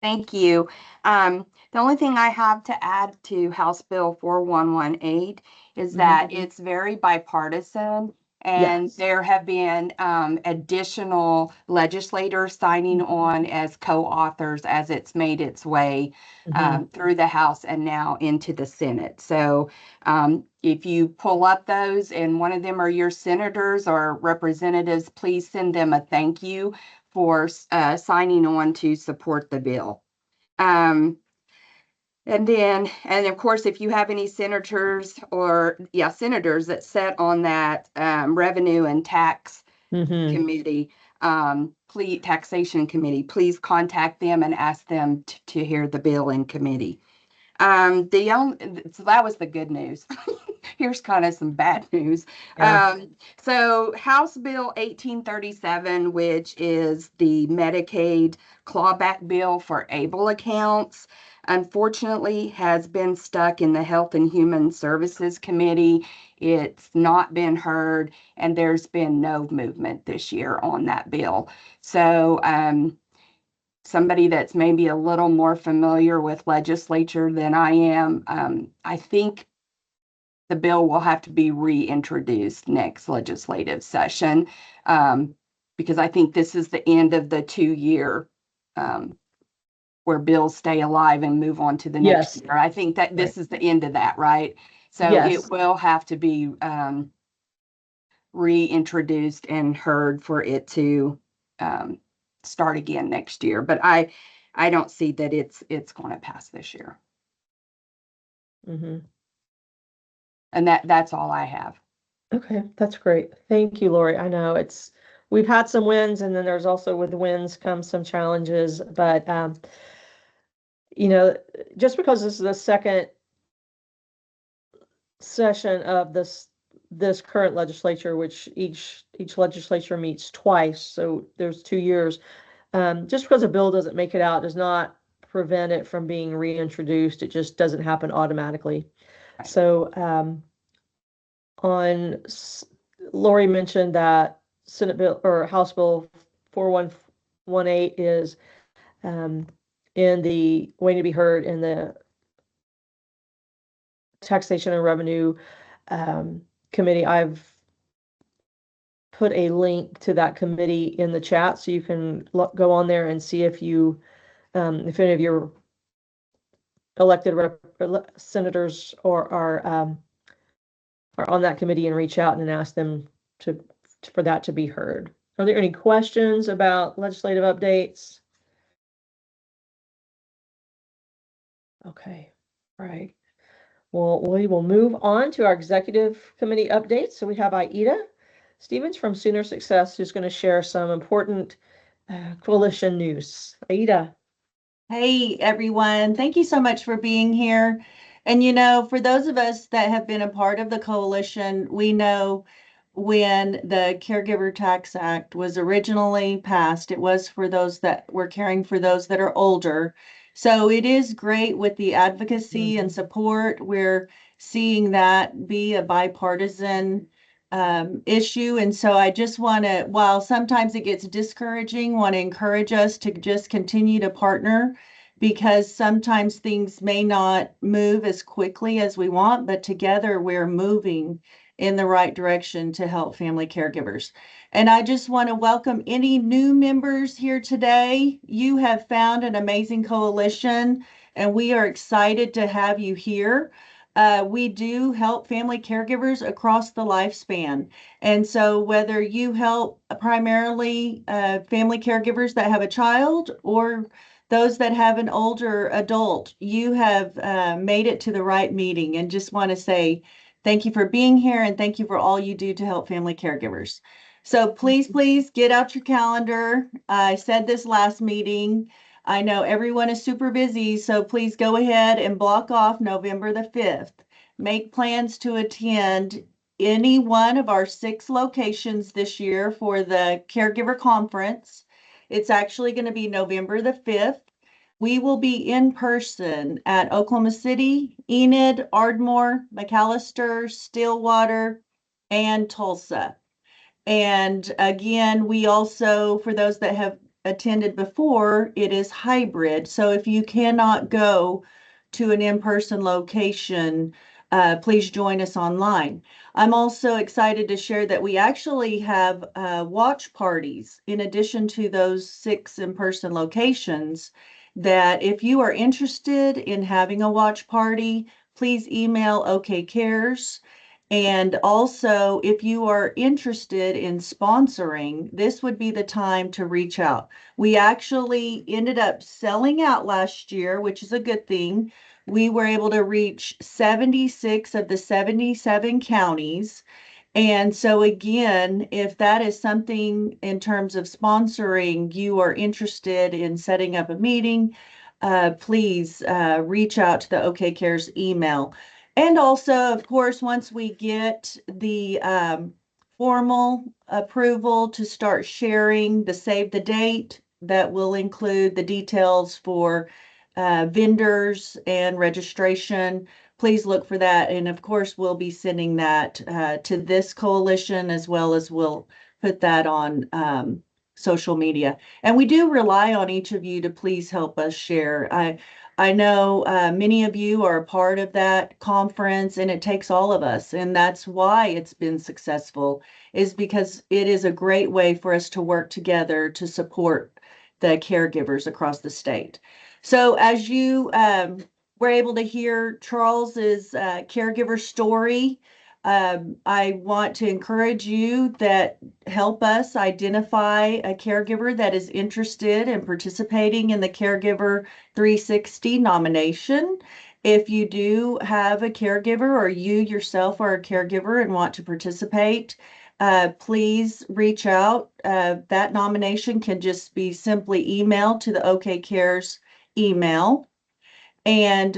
Speaker 7: Thank you. The only thing I have to add to House Bill 4118 is that it's very bipartisan. And
Speaker 1: Yes.
Speaker 7: there have been additional legislators signing on as co-authors as it's made its way through the House and now into the Senate. So if you pull up those and one of them are your senators or representatives, please send them a thank you for signing on to support the bill. And of course, if you have any senators senators that sit on that revenue and tax committee, taxation committee, please contact them and ask them to hear the bill in committee. So that was the good news. Here's kind of some bad news.
Speaker 1: Yeah.
Speaker 7: So House Bill 1837, which is the Medicaid clawback bill for ABLE accounts, unfortunately has been stuck in the Health and Human Services Committee. It's not been heard, and there's been no movement this year on that bill. So somebody that's maybe a little more familiar with legislature than I am, I think the bill will have to be reintroduced next legislative session, because I think this is the end of the 2-year where bills stay alive and move on to the next year. I think that this is the end of that, right? So it will have to be reintroduced and heard for it to start again next year. But I don't see that it's going to pass this year. And that's all I have.
Speaker 1: Okay, that's great. Thank you, Lori. I know we've had some wins, and then there's also with wins come some challenges, but just because this is the second session of this current legislature, which each legislature meets twice, so there's 2 years. Just because a bill doesn't make it out does not prevent it from being reintroduced. It just doesn't happen automatically.
Speaker 7: Right.
Speaker 1: So Lori mentioned that Senate bill or House Bill 4118 is in the waiting to be heard in the Taxation and Revenue Committee. I've put a link to that committee in the chat, so you can go on there and see if any of your elected senators are on that committee, and reach out and ask them for that to be heard. Are there any questions about legislative updates? Okay, all right. Well, we will move on to our executive committee updates. So we have Aida Stevens from Sooner Success, who's going to share some important coalition news. Aida.
Speaker 13: Hey, everyone. Thank you so much for being here. And, for those of us that have been a part of the coalition, we know when the Caregiver Tax Act was originally passed, it was for those that were caring for those that are older. So it is great with the advocacy and support. We're seeing that be a bipartisan issue. And so I just want to, while sometimes it gets discouraging, want to encourage us to just continue to partner, because sometimes things may not move as quickly as we want, but together we're moving in the right direction to help family caregivers. And I just want to welcome any new members here today. You have found an amazing coalition, and we are excited to have you here. We do help family caregivers across the lifespan. And so whether you help primarily family caregivers that have a child or those that have an older adult, you have made it to the right meeting, and just want to say thank you for being here, and thank you for all you do to help family caregivers. So please get out your calendar. I said this last meeting. I know everyone is super busy, so please go ahead and block off November the 5th. Make plans to attend any one of our 6 locations this year for the Caregiver Conference. It's actually going to be November the 5th. We will be in person at Oklahoma City, Enid, Ardmore, McAllister, Stillwater, and Tulsa. And again, we also, for those that have attended before, it is hybrid. So if you cannot go to an in-person location, please join us online. I'm also excited to share that we actually have watch parties in addition to those 6 in-person locations, that if you are interested in having a watch party, please email OK Cares. And also, if you are interested in sponsoring, this would be the time to reach out. We actually ended up selling out last year, which is a good thing. We were able to reach 76 of the 77 counties. And so again, if that is something in terms of sponsoring, you are interested in setting up a meeting, please reach out to the OK Cares email. And also, of course, once we get the formal approval to start sharing the save the date, that will include the details for vendors and registration. Please look for that. And of course, we'll be sending that to this coalition, as well as we'll put that on social media. And we do rely on each of you to please help us share. I know many of you are a part of that conference, and it takes all of us. And that's why it's been successful, is because it is a great way for us to work together to support the caregivers across the state. So as you were able to hear Charles's caregiver story, I want to encourage you that help us identify a caregiver that is interested in participating in the Caregiver 360 nomination. If you do have a caregiver, or you yourself are a caregiver and want to participate, please reach out. That nomination can just be simply emailed to the OK Cares email. And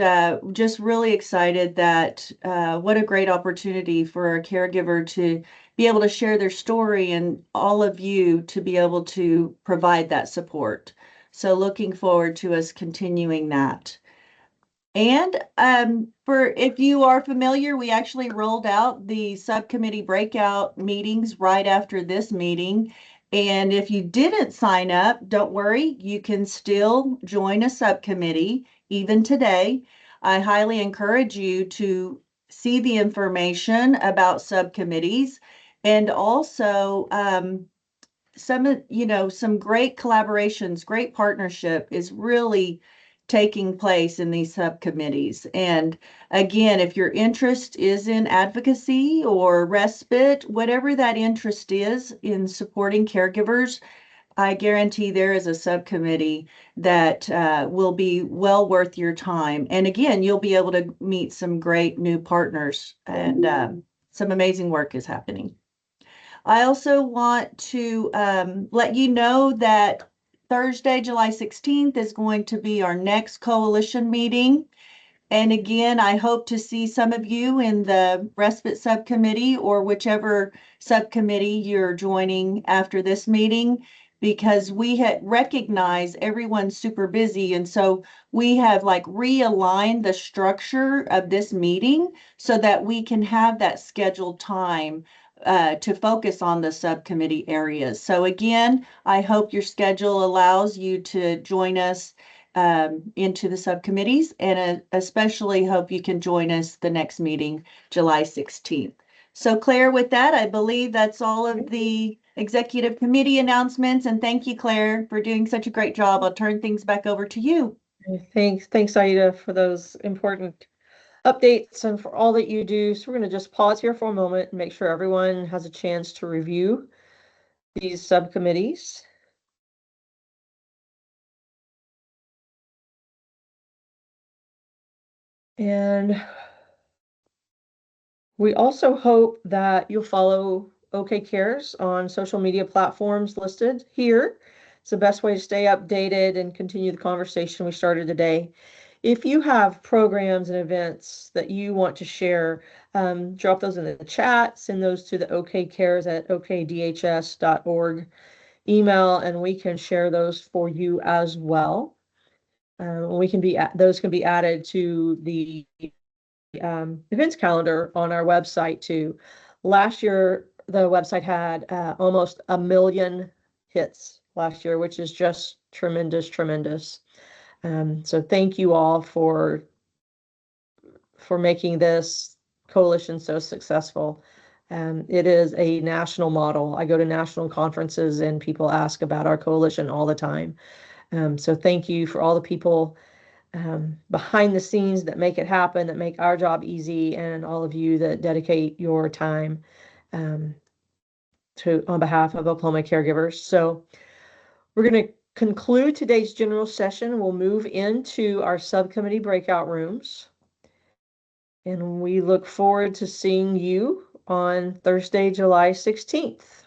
Speaker 13: just really excited that what a great opportunity for a caregiver to be able to share their story, and all of you to be able to provide that support. So looking forward to us continuing that. And for if you are familiar, we actually rolled out the subcommittee breakout meetings right after this meeting. And if you didn't sign up, don't worry, you can still join a subcommittee even today. I highly encourage you to see the information about subcommittees, and also some great collaborations, great partnership is really taking place in these subcommittees. And again, if your interest is in advocacy or respite, whatever that interest is in supporting caregivers, I guarantee there is a subcommittee that will be well worth your time. And again, you'll be able to meet some great new partners, and some amazing work is happening. I also want to let you know that Thursday, July 16th is going to be our next coalition meeting. And again, I hope to see some of you in the respite subcommittee, or whichever subcommittee you're joining after this meeting, because we had recognized everyone's super busy. And so we have like realigned the structure of this meeting so that we can have that scheduled time to focus on the subcommittee areas. So again, I hope your schedule allows you to join us into the subcommittees, and especially hope you can join us the next meeting, July 16th. So Claire, with that, I believe that's all of the executive committee announcements, and thank you, Claire, for doing such a great job. I'll turn things back over to you.
Speaker 1: Thanks, Aida, for those important updates and for all that you do. So we're going to just pause here for a moment and make sure everyone has a chance to review these subcommittees. And we also hope that you'll follow OK Cares on social media platforms listed here. It's the best way to stay updated and continue the conversation we started today. If you have programs and events that you want to share, drop those in the chat, send those to the okcares@okdhs.org email, and we can share those for you as well. Those can be added to the events calendar on our website too. Last year, the website had almost 1 million hits last year, which is just tremendous. So thank you all for making this coalition so successful. It is a national model. I go to national conferences and people ask about our coalition all the time. So thank you for all the people behind the scenes that make it happen, that make our job easy, and all of you that dedicate your time on behalf of Oklahoma caregivers. So we're going to conclude today's general session. We'll move into our subcommittee breakout rooms. And we look forward to seeing you on Thursday, July 16th.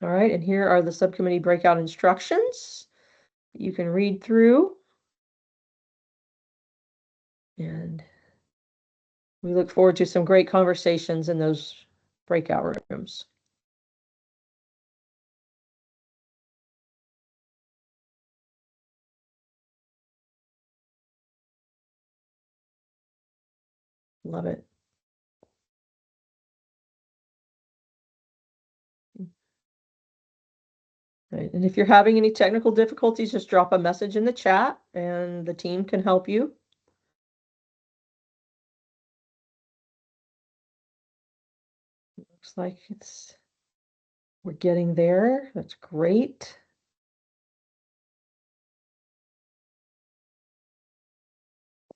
Speaker 1: All right, and here are the subcommittee breakout instructions you can read through. And we look forward to some great conversations in those breakout rooms. Love it. Right. And if you're having any technical difficulties, just drop a message in the chat and the team can help you. Looks like we're getting there. That's great.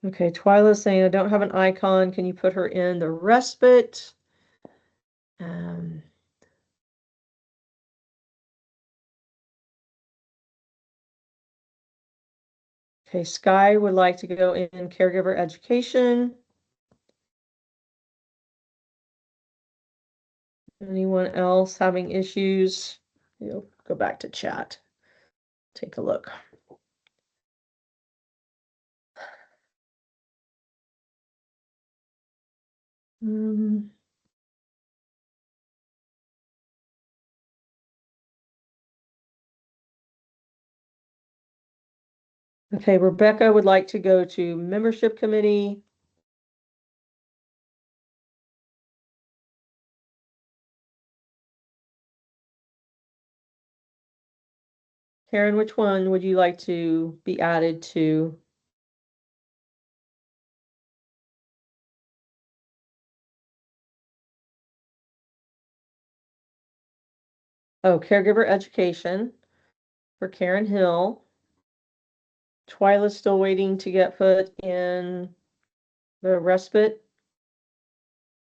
Speaker 1: Okay, Twyla's saying I don't have an icon. Can you put her in the respite? Okay, Sky would like to go in caregiver education. Anyone else having issues? Go back to chat. Take a look. Okay, Rebecca would like to go to membership committee. Karen, which one would you like to be added to? Oh, caregiver education for Karen Hill. Twyla's still waiting to get put in the respite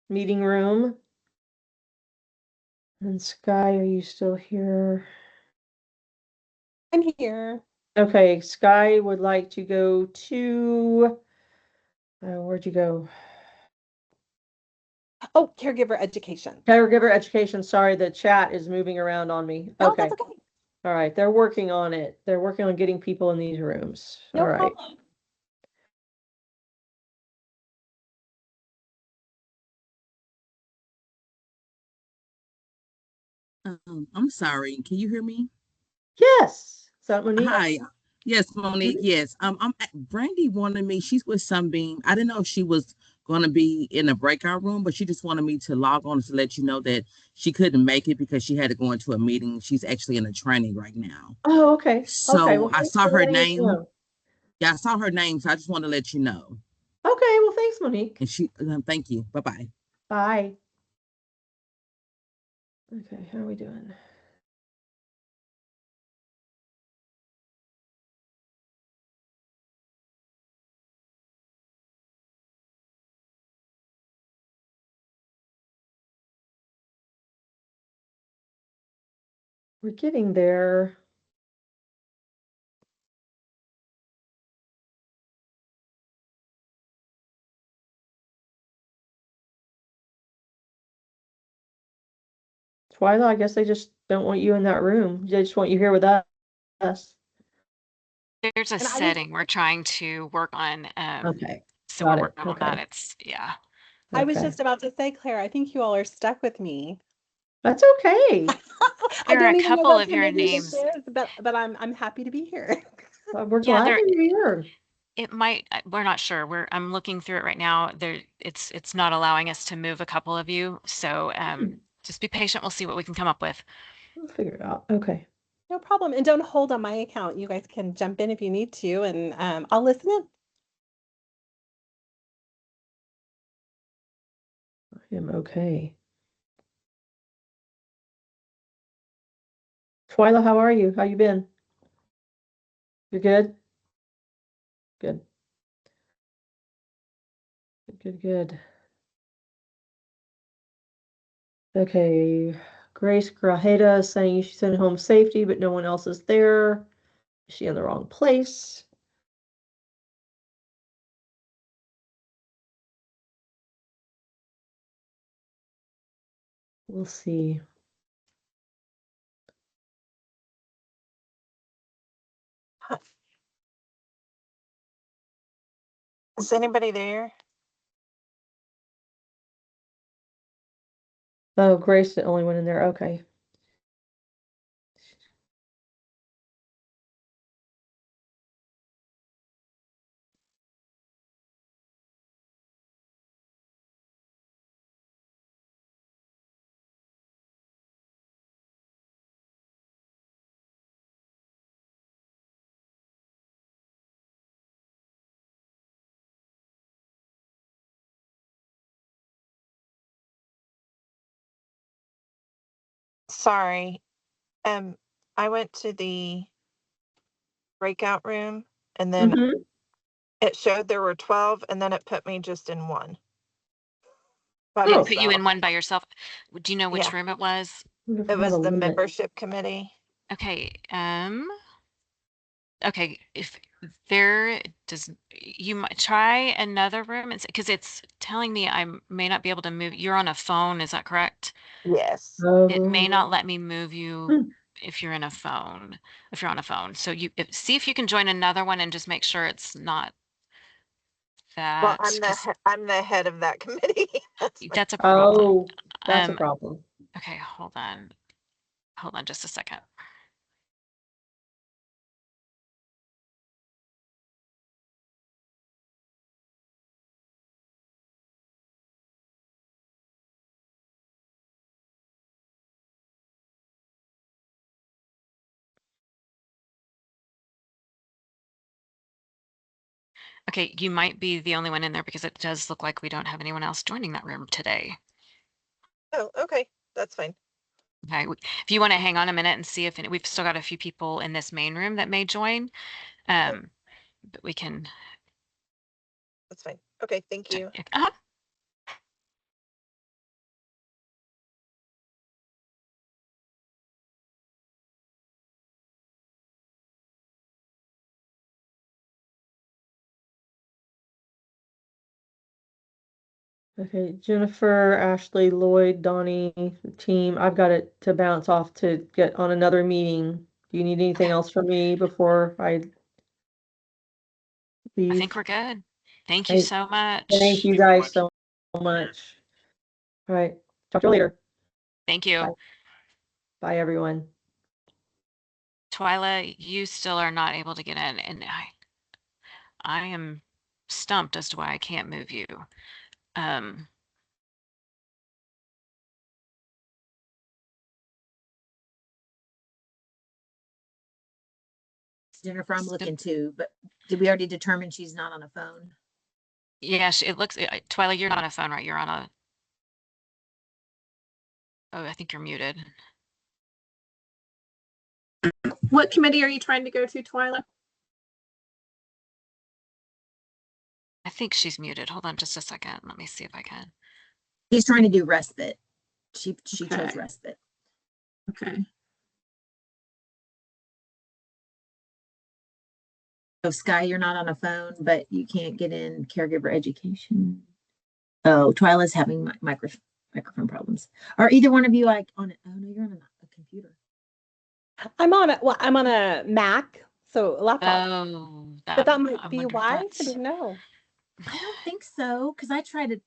Speaker 1: meeting room. And Sky, are you still here?
Speaker 3: I'm here.
Speaker 1: Okay, Sky would like to go to, where'd you go?
Speaker 3: Oh, caregiver education.
Speaker 1: Caregiver education. Sorry, the chat is moving around on me.
Speaker 3: Oh,
Speaker 1: Okay.
Speaker 3: that's okay.
Speaker 1: All right, they're working on it. They're working on getting people in these rooms.
Speaker 3: No
Speaker 1: All right.
Speaker 3: problem.
Speaker 14: I'm sorry. Can you hear me?
Speaker 1: Yes. Is that Monique?
Speaker 14: Hi. Yes, Monique. Yes. Brandy wanted me. She's with Sunbeam. I didn't know if she was going to be in a breakout room, but she just wanted me to log on to let you know that she couldn't make it because she had to go into a meeting. She's actually in a training right now.
Speaker 1: Oh, okay. Okay.
Speaker 14: So
Speaker 1: Well,
Speaker 14: I
Speaker 1: thanks
Speaker 14: saw
Speaker 1: for
Speaker 14: her
Speaker 1: letting us
Speaker 14: name.
Speaker 1: know.
Speaker 14: Yeah, I saw her name, so I just want to let you know.
Speaker 1: Okay. Well, thanks, Monique.
Speaker 14: And she, thank you. Bye-bye.
Speaker 1: Bye. Okay. How are we doing? We're getting there. Twyla, I guess they just don't want you in that room. They just want you here with us.
Speaker 15: There's a setting we're trying to work on.
Speaker 1: Okay.
Speaker 15: So
Speaker 1: Got
Speaker 15: we're
Speaker 1: it.
Speaker 15: working on that. It's, yeah.
Speaker 3: I was
Speaker 1: Okay.
Speaker 3: just about to say, Claire, I think you all are stuck with me.
Speaker 1: That's okay.
Speaker 3: I
Speaker 15: There are
Speaker 3: don't
Speaker 15: a
Speaker 3: even know
Speaker 15: couple
Speaker 3: what
Speaker 15: of your
Speaker 3: committee this
Speaker 15: names.
Speaker 3: is, but I'm happy to be here.
Speaker 1: Well, we're
Speaker 15: Yeah,
Speaker 1: glad you're here.
Speaker 15: it might, we're not sure. I'm looking through it right now. It's not allowing us to move a couple of you. So just be patient. We'll see what we can come up with.
Speaker 1: We'll figure it out. Okay.
Speaker 3: No problem. And don't hold on my account. You guys can jump in if you need to, and I'll listen in.
Speaker 1: him okay. Twyla, how are you? How you been? You're good? Good. Good, good. Okay. Grace Grajeda is saying she's in home safety, but no one else is there. Is she in the wrong place? We'll see.
Speaker 9: Is anybody there?
Speaker 1: Oh, Grace, the only one in there. Okay.
Speaker 9: Sorry. I went to the breakout room and then
Speaker 1: Mhm.
Speaker 9: it showed there were 12 and then it put me just in one by
Speaker 1: Oh.
Speaker 15: It put you in
Speaker 9: myself.
Speaker 15: one by yourself. Do you know which
Speaker 9: Yeah,
Speaker 15: room it was?
Speaker 1: Wonder if
Speaker 9: it
Speaker 1: I have
Speaker 9: was
Speaker 1: a
Speaker 9: the
Speaker 1: limit.
Speaker 9: membership committee.
Speaker 15: Okay, okay, if there does, you might try another room and because it's telling me I may not be able to move. You're on a phone, is that correct?
Speaker 9: Yes.
Speaker 15: It may
Speaker 1: Oh.
Speaker 15: not let me move you
Speaker 1: Hmm.
Speaker 15: if you're in a phone, if you're on a phone. So see if you can join another one and just make sure it's not
Speaker 9: Well,
Speaker 15: that, because
Speaker 9: I'm the head of that committee.
Speaker 15: that's a problem.
Speaker 1: Oh, that's a
Speaker 15: Um,
Speaker 1: problem.
Speaker 15: okay, hold on. Hold on just a second. Okay, you might be the only one in there because it does look like we don't have anyone else joining that room today.
Speaker 9: Oh, okay. That's fine.
Speaker 15: Okay, if you want to hang on a minute and see if we've still got a few people in this main room that may join, but we can.
Speaker 9: That's fine. Okay, thank you.
Speaker 1: Okay, Jennifer, Ashley, Lloyd, Donnie, team. I've got it to bounce off to get on another meeting. Do you need anything else from me before I
Speaker 15: I
Speaker 1: leave?
Speaker 15: think we're good. Thank you
Speaker 1: Hey,
Speaker 15: so much.
Speaker 1: thank you guys so much. All right, talk to you later.
Speaker 15: Thank you.
Speaker 1: Bye. Bye, everyone.
Speaker 15: Twyla, you still are not able to get in, and I am stumped as to why I can't move you.
Speaker 16: Jennifer, I'm looking too, but did we already determine she's not on a phone?
Speaker 15: Yeah, it looks, Twyla, you're not on a phone, right? You're on a, oh, I think you're muted.
Speaker 17: What committee are you trying to go to, Twyla?
Speaker 15: I think she's muted. Hold on just a second. Let me see if I can.
Speaker 16: He's trying to do respite. She
Speaker 17: Okay.
Speaker 16: chose respite.
Speaker 17: Okay.
Speaker 16: Oh, Sky, you're not on a phone, but you can't get in caregiver education. Oh, Twyla's having microphone problems. Are either one of you like on it? Oh no, you're on a computer.
Speaker 3: I'm on a Mac, so a laptop.
Speaker 15: Oh,
Speaker 3: But that might
Speaker 15: I
Speaker 3: be
Speaker 15: wonder if
Speaker 3: why. I
Speaker 15: that's.
Speaker 3: don't know.
Speaker 16: I don't think so, because I tried it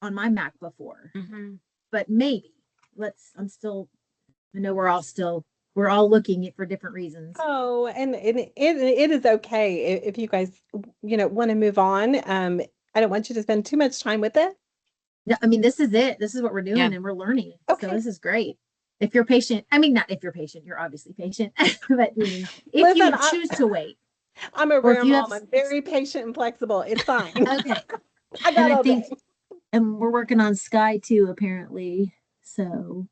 Speaker 16: on my Mac before.
Speaker 15: Mhm.
Speaker 16: But maybe. I know we're all looking for different reasons.
Speaker 3: Oh, and it is okay if you guys, want to move on. I don't want you to spend too much time with it.
Speaker 16: No, I mean, this is it. This is what we're doing,
Speaker 15: Yeah.
Speaker 16: and we're learning.
Speaker 3: Okay.
Speaker 16: So this is great. If you're patient, I mean, not if you're patient, you're obviously patient, but if
Speaker 3: Listen,
Speaker 16: you choose to wait.
Speaker 3: I'm a
Speaker 16: Or if
Speaker 3: rare
Speaker 16: you
Speaker 3: mom.
Speaker 16: have-
Speaker 3: I'm very patient and flexible. It's fine.
Speaker 16: Okay.
Speaker 3: I got
Speaker 16: I
Speaker 3: all
Speaker 16: think
Speaker 3: day.
Speaker 16: and we're working on Sky too, apparently. So,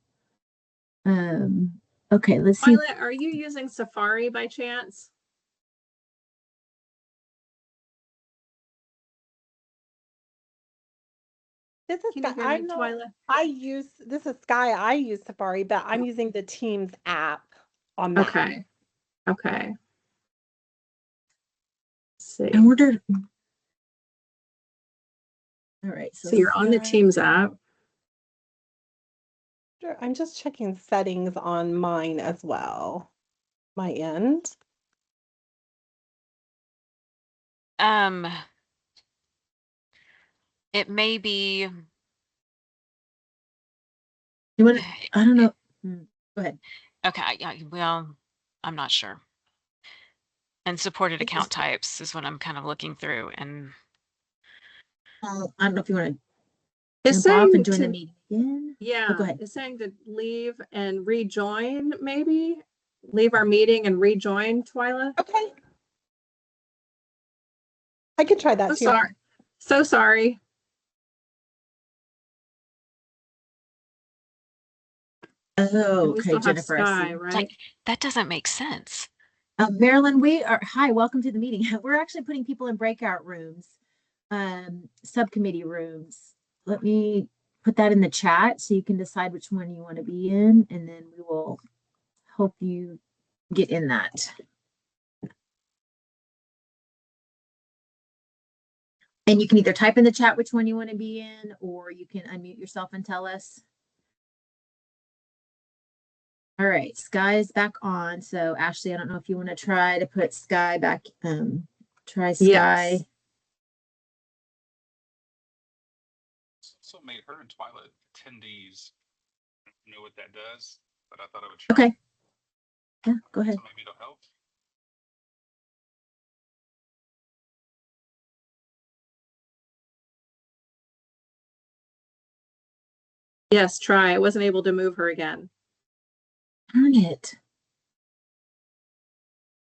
Speaker 16: okay, let's see.
Speaker 17: Violet, are you using Safari by chance?
Speaker 3: This is
Speaker 17: Can
Speaker 3: Sky.
Speaker 17: you hear me,
Speaker 3: I'm not,
Speaker 17: Twyla?
Speaker 3: this is Sky. I use Safari, but I'm using the Teams app on Mac.
Speaker 17: Okay. Okay. Let's see.
Speaker 16: I ordered. All right.
Speaker 17: So you're on the
Speaker 16: Sky.
Speaker 17: Teams app.
Speaker 3: Sure, I'm just checking settings on mine as well. My end.
Speaker 15: It may be.
Speaker 16: You want to, I don't know. Go ahead.
Speaker 15: Okay, yeah, well, I'm not sure. And supported account types is what I'm kind of looking through, and
Speaker 16: I don't know if you want to
Speaker 17: It's
Speaker 16: jump off
Speaker 17: saying
Speaker 16: and join the
Speaker 17: to,
Speaker 16: meeting again. Oh,
Speaker 17: yeah,
Speaker 16: go ahead.
Speaker 17: it's saying to leave and rejoin, maybe? Leave our meeting and rejoin, Twyla?
Speaker 3: Okay. I can try that
Speaker 17: So
Speaker 3: too.
Speaker 17: sorry. So sorry.
Speaker 16: Oh,
Speaker 17: And we
Speaker 16: okay,
Speaker 17: still have
Speaker 16: Jennifer, I
Speaker 17: Sky,
Speaker 16: see.
Speaker 17: right?
Speaker 15: like that doesn't make sense.
Speaker 16: Marilyn, we are, hi, welcome to the meeting. We're actually putting people in breakout rooms, subcommittee rooms. Let me put that in the chat so you can decide which one you want to be in, and then we will help you get in that. And you can either type in the chat which one you want to be in, or you can unmute yourself and tell us. All right, Sky is back on. So Ashley, I don't know if you want to try to put Sky back, try Sky.
Speaker 17: Yes.
Speaker 18: Also made her and Twyla attendees. I don't know what that does, but I thought I would try.
Speaker 16: Okay. Yeah, go ahead.
Speaker 18: So maybe it'll help.
Speaker 17: Yes, try. I wasn't able to move her again.
Speaker 16: Darn it.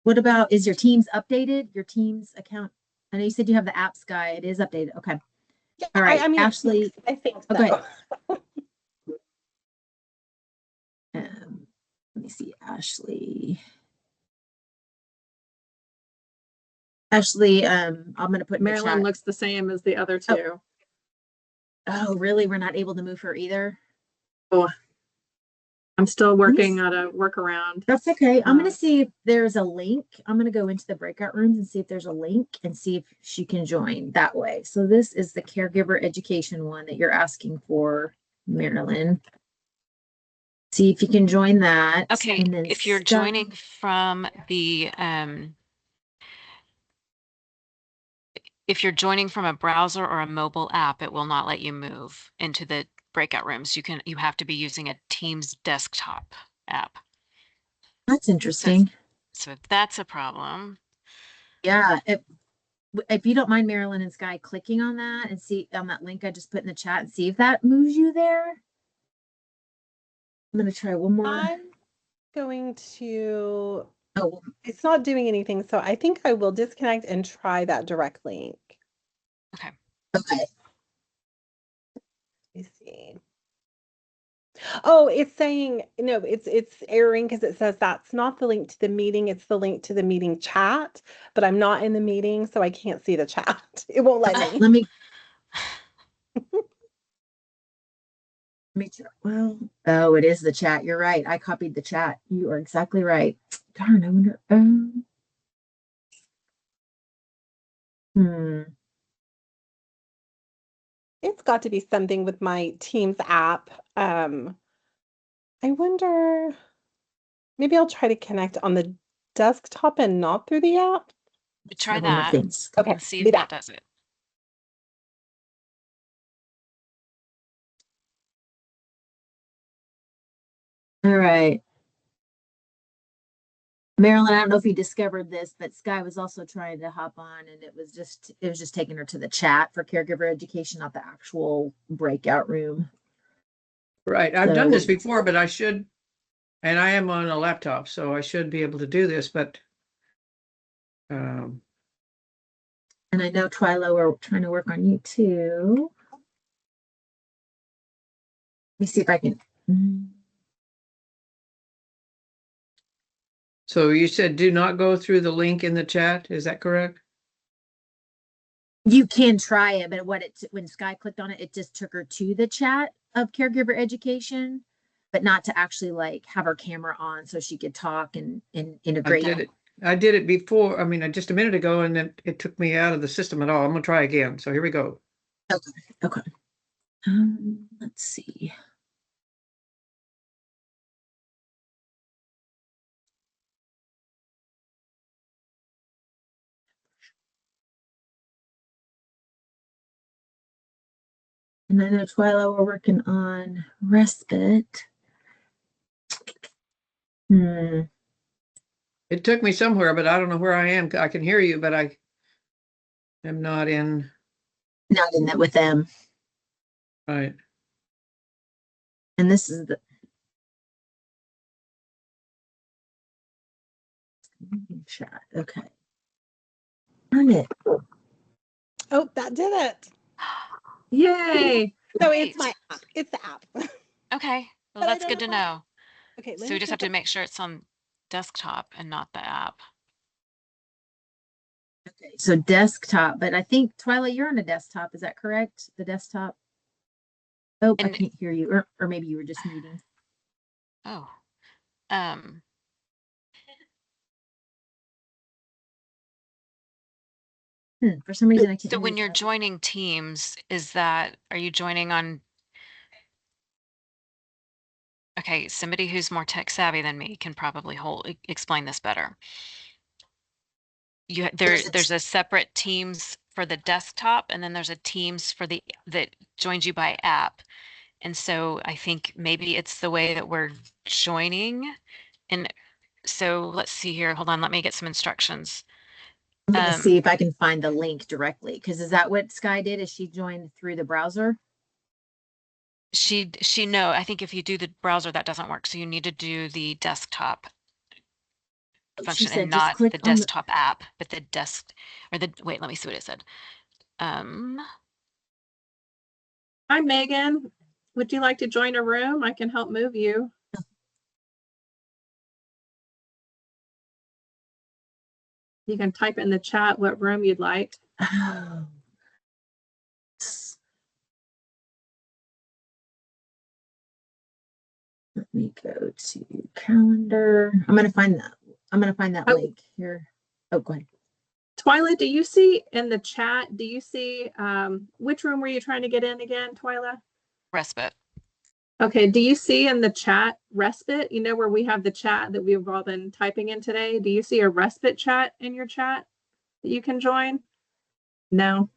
Speaker 16: What about, is your Teams updated? Your Teams account? I know you said you have the app, Sky. It is updated. Okay.
Speaker 3: Yeah,
Speaker 16: All right,
Speaker 3: I mean,
Speaker 16: Ashley.
Speaker 3: I think so.
Speaker 16: Okay. Let me see, Ashley. Ashley, I'm going to put in the
Speaker 17: Marilyn
Speaker 16: chat.
Speaker 17: looks the same as the other two.
Speaker 16: Oh, really? We're not able to move her either?
Speaker 17: Oh, I'm still working on a workaround.
Speaker 16: That's okay. I'm going to see if there's a link. I'm going to go into the breakout rooms and see if there's a link and see if she can join that way. So this is the caregiver education one that you're asking for, Marilyn. See if you can join that.
Speaker 15: Okay,
Speaker 16: and then
Speaker 15: if you're joining from the if you're joining from a browser or a mobile app, it will not let you move into the breakout rooms. You have to be using a Teams desktop app.
Speaker 16: That's interesting.
Speaker 15: So if that's a problem.
Speaker 16: Yeah, if you don't mind, Marilyn and Sky, clicking on that and see on that link I just put in the chat and see if that moves you there. I'm going to try one more.
Speaker 3: I'm going to,
Speaker 16: oh,
Speaker 3: it's not doing anything. So I think I will disconnect and try that direct link.
Speaker 15: Okay.
Speaker 16: Okay.
Speaker 3: Let me see. Oh, it's saying, no, it's erroring because it says that's not the link to the meeting. It's the link to the meeting chat, but I'm not in the meeting, so I can't see the chat. It won't let me.
Speaker 16: Let me. Well, oh, it is the chat. You're right. I copied the chat. You are exactly right. Darn, I wonder.
Speaker 3: It's got to be something with my Teams app. I wonder, maybe I'll try to connect on the desktop and not through the app.
Speaker 15: Try that.
Speaker 3: Okay,
Speaker 15: And see if that does it.
Speaker 16: All right. Marilyn, I don't know if you discovered this, but Sky was also trying to hop on and it was just taking her to the chat for caregiver education, not the actual breakout room.
Speaker 19: Right. I've done this before, but I should, and I am on a laptop, so I should be able to do this, but
Speaker 16: and I know Twyla, we're trying to work on you too. me see if I can.
Speaker 19: So you said do not go through the link in the chat. Is that correct?
Speaker 16: You can try it, but when Sky clicked on it, it just took her to the chat of caregiver education, but not to actually like have her camera on so she could talk and integrate.
Speaker 19: I did it before. I mean, just a minute ago, and then it took me out of the system at all. I'm gonna try again. So here we go.
Speaker 16: Okay. Let's see. And I know Twyla, we're working on respite.
Speaker 19: It took me somewhere, but I don't know where I am. I can hear you, but I am not in
Speaker 16: that with them.
Speaker 19: Right.
Speaker 16: And this is the chat. Okay. Darn it.
Speaker 3: Oh, that did it.
Speaker 17: Yay.
Speaker 3: So it's it's the app.
Speaker 15: Okay. Well,
Speaker 3: But I
Speaker 15: that's
Speaker 3: don't
Speaker 15: good to know.
Speaker 3: Okay,
Speaker 15: So we just have to make sure it's on desktop and not the app.
Speaker 16: Okay, so desktop, but I think Twyla, you're on a desktop. Is that correct? The desktop. Oh, I can't hear you, or maybe you were just muting.
Speaker 15: Oh,
Speaker 16: For some reason I can't.
Speaker 15: So when you're joining Teams, are you joining on? Okay, somebody who's more tech savvy than me can probably explain this better. There's a separate Teams for the desktop, and then there's a Teams for that joins you by app. And so I think maybe it's the way that we're joining. And so let's see here. Hold on, let me get some instructions.
Speaker 16: I'm gonna see if I can find the link directly, because is that what Sky did? Is she joined through the browser?
Speaker 15: No, I think if you do the browser, that doesn't work. So you need to do the desktop function and not the desktop app, but the wait, let me see what it said.
Speaker 17: Hi, Megan. Would you like to join a room? I can help move you. You can type in the chat what room you'd like.
Speaker 16: Let me go to calendar. I'm gonna find that link here. Oh, go ahead.
Speaker 17: Twyla, do you see in the chat, which room were you trying to get in again, Twyla?
Speaker 15: Respite.
Speaker 17: Okay, do you see in the chat respite? You know where we have the chat that we've all been typing in today? Do you see a respite chat in your chat that you can join? No.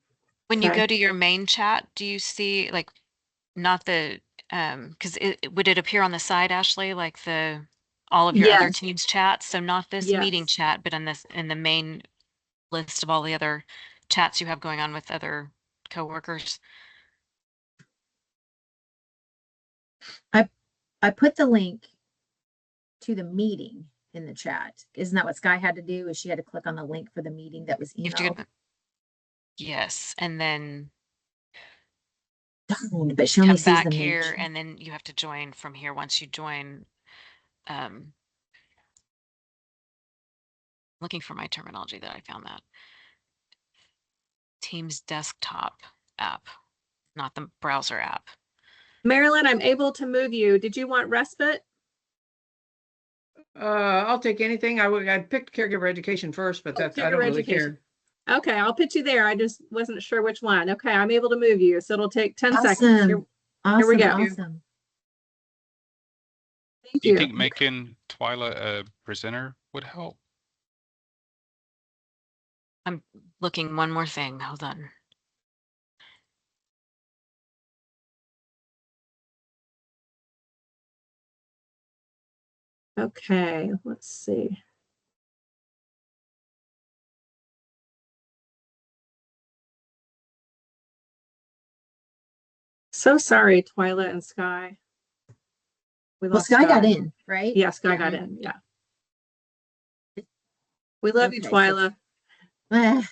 Speaker 15: When you go to your main chat, do you see like not the because would it appear on the side, Ashley, like all of your other Teams chats? So not this meeting chat, but in the main list of all the other chats you have going on with other coworkers.
Speaker 16: I put the link to the meeting in the chat. Isn't that what Sky had to do? Is she had to click on the link for the meeting that was emailed?
Speaker 15: Yes, and then
Speaker 16: but she only
Speaker 15: come
Speaker 16: sees
Speaker 15: back
Speaker 16: the
Speaker 15: here, and then you have to join from here. Once you join, looking for my terminology that I found that Teams desktop app, not the browser app.
Speaker 17: Marilyn, I'm able to move you. Did you want respite?
Speaker 19: I'll take anything. I picked caregiver education first, but I don't really care.
Speaker 17: Okay, I'll put you there. I just wasn't sure which one. Okay, I'm able to move you, so it'll take 10 seconds. Here we go.
Speaker 16: Awesome.
Speaker 17: Thank
Speaker 18: Do
Speaker 17: you.
Speaker 18: you think making Twyla a presenter would help?
Speaker 15: I'm looking one more thing. Hold on.
Speaker 17: Okay, let's see. So sorry, Twyla and Sky.
Speaker 16: Well, Sky got in, right?
Speaker 17: Yeah, Sky got in. Yeah. We love you, Twyla.
Speaker 16: Okay.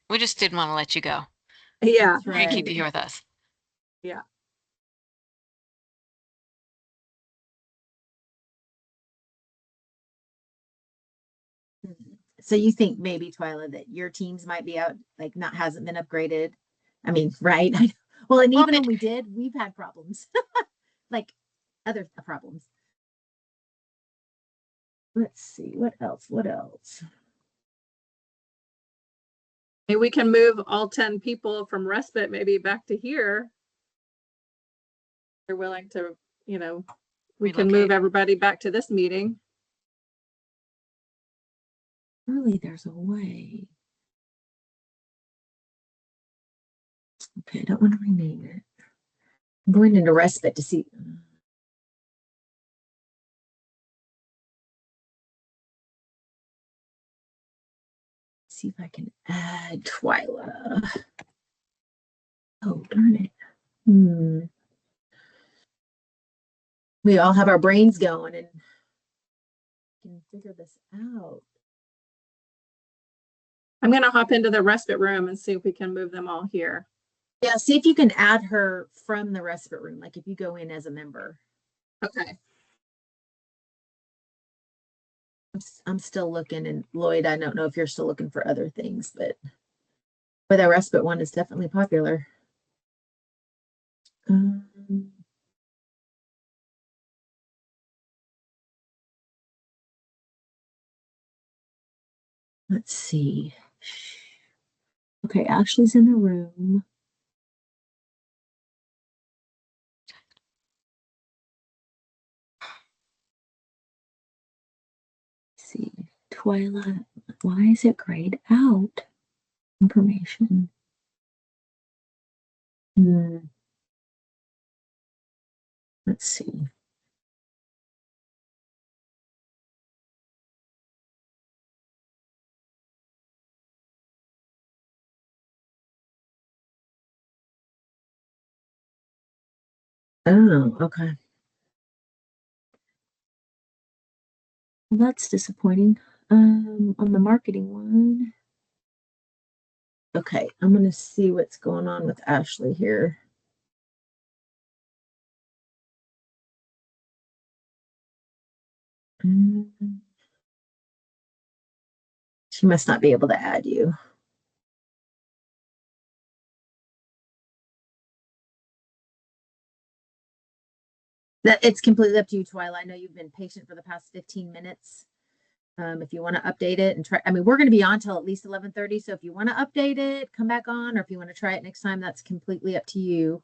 Speaker 15: We just didn't want to let you go.
Speaker 17: Yeah.
Speaker 15: We're gonna keep you here with us.
Speaker 17: Yeah.
Speaker 16: So you think maybe, Twyla, that your teams might be out, like not hasn't been upgraded? I mean, right? Well, and even when we did, we've had problems, like other problems. Let's see, what else? What else?
Speaker 17: Maybe we can move all 10 people from respite maybe back to here. They're willing to, you know, we can move everybody back to this meeting.
Speaker 16: Surely there's a way. Okay, I don't want to rename it. I'm going into respite to see. See if I can add Twyla. Oh, darn it. We all have our brains going and can figure this out.
Speaker 17: I'm going to hop into the respite room and see if we can move them all here.
Speaker 16: Yeah, see if you can add her from the respite room, like if you go in as a member.
Speaker 17: Okay.
Speaker 16: I'm still looking, and Lloyd, I don't know if you're still looking for other things, but the respite one is definitely popular. Let's see. Okay, Ashley's in the room. Let's see, Twyla, why is it grayed out? Information. Let's see. Oh, okay. Well, that's disappointing. On the marketing one. Okay, I'm gonna see what's going on with Ashley here. She must not be able to add you. That it's completely up to you, Twyla. I know you've been patient for the past 15 minutes. If you want to update it and try, I mean, we're going to be on till at least 11:30. So if you want to update it, come back on, or if you want to try it next time, that's completely up to you.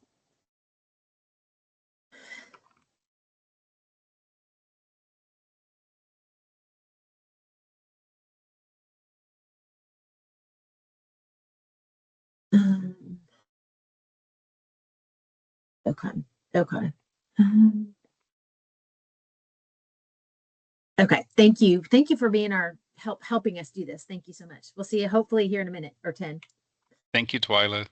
Speaker 16: Okay. Okay. Okay. Thank you. Thank you for being our helping us do this. Thank you so much. We'll see you hopefully here in a minute or 10.
Speaker 18: Thank you, Twyla.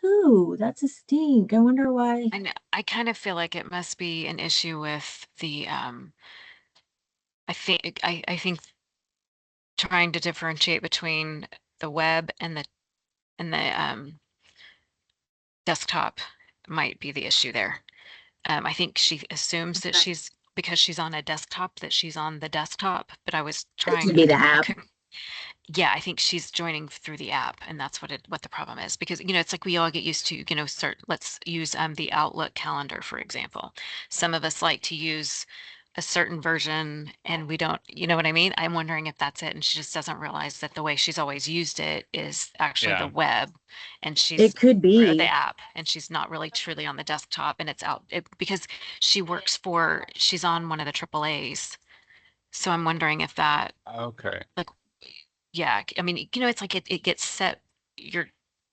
Speaker 16: Ooh, that's a stink. I wonder why.
Speaker 15: I kind of feel like it must be an issue with the I think trying to differentiate between the web and the desktop might be the issue there. I think she assumes that she's because she's on a desktop that she's on the desktop, but I was trying
Speaker 16: to be the app.
Speaker 15: Yeah, I think she's joining through the app, and that's what the problem is, because it's like we all get used to, let's use the Outlook calendar, for example. Some of us like to use a certain version and we don't, you know what I mean? I'm wondering if that's it, and she just doesn't realize that the way she's always used it is actually the web, and
Speaker 16: It could
Speaker 15: or
Speaker 16: be
Speaker 15: the app, and she's not really truly on the desktop, and it's because she's on one of the AAAs. So I'm wondering if that,
Speaker 18: Okay.
Speaker 15: like, yeah, I mean, it's like it gets set,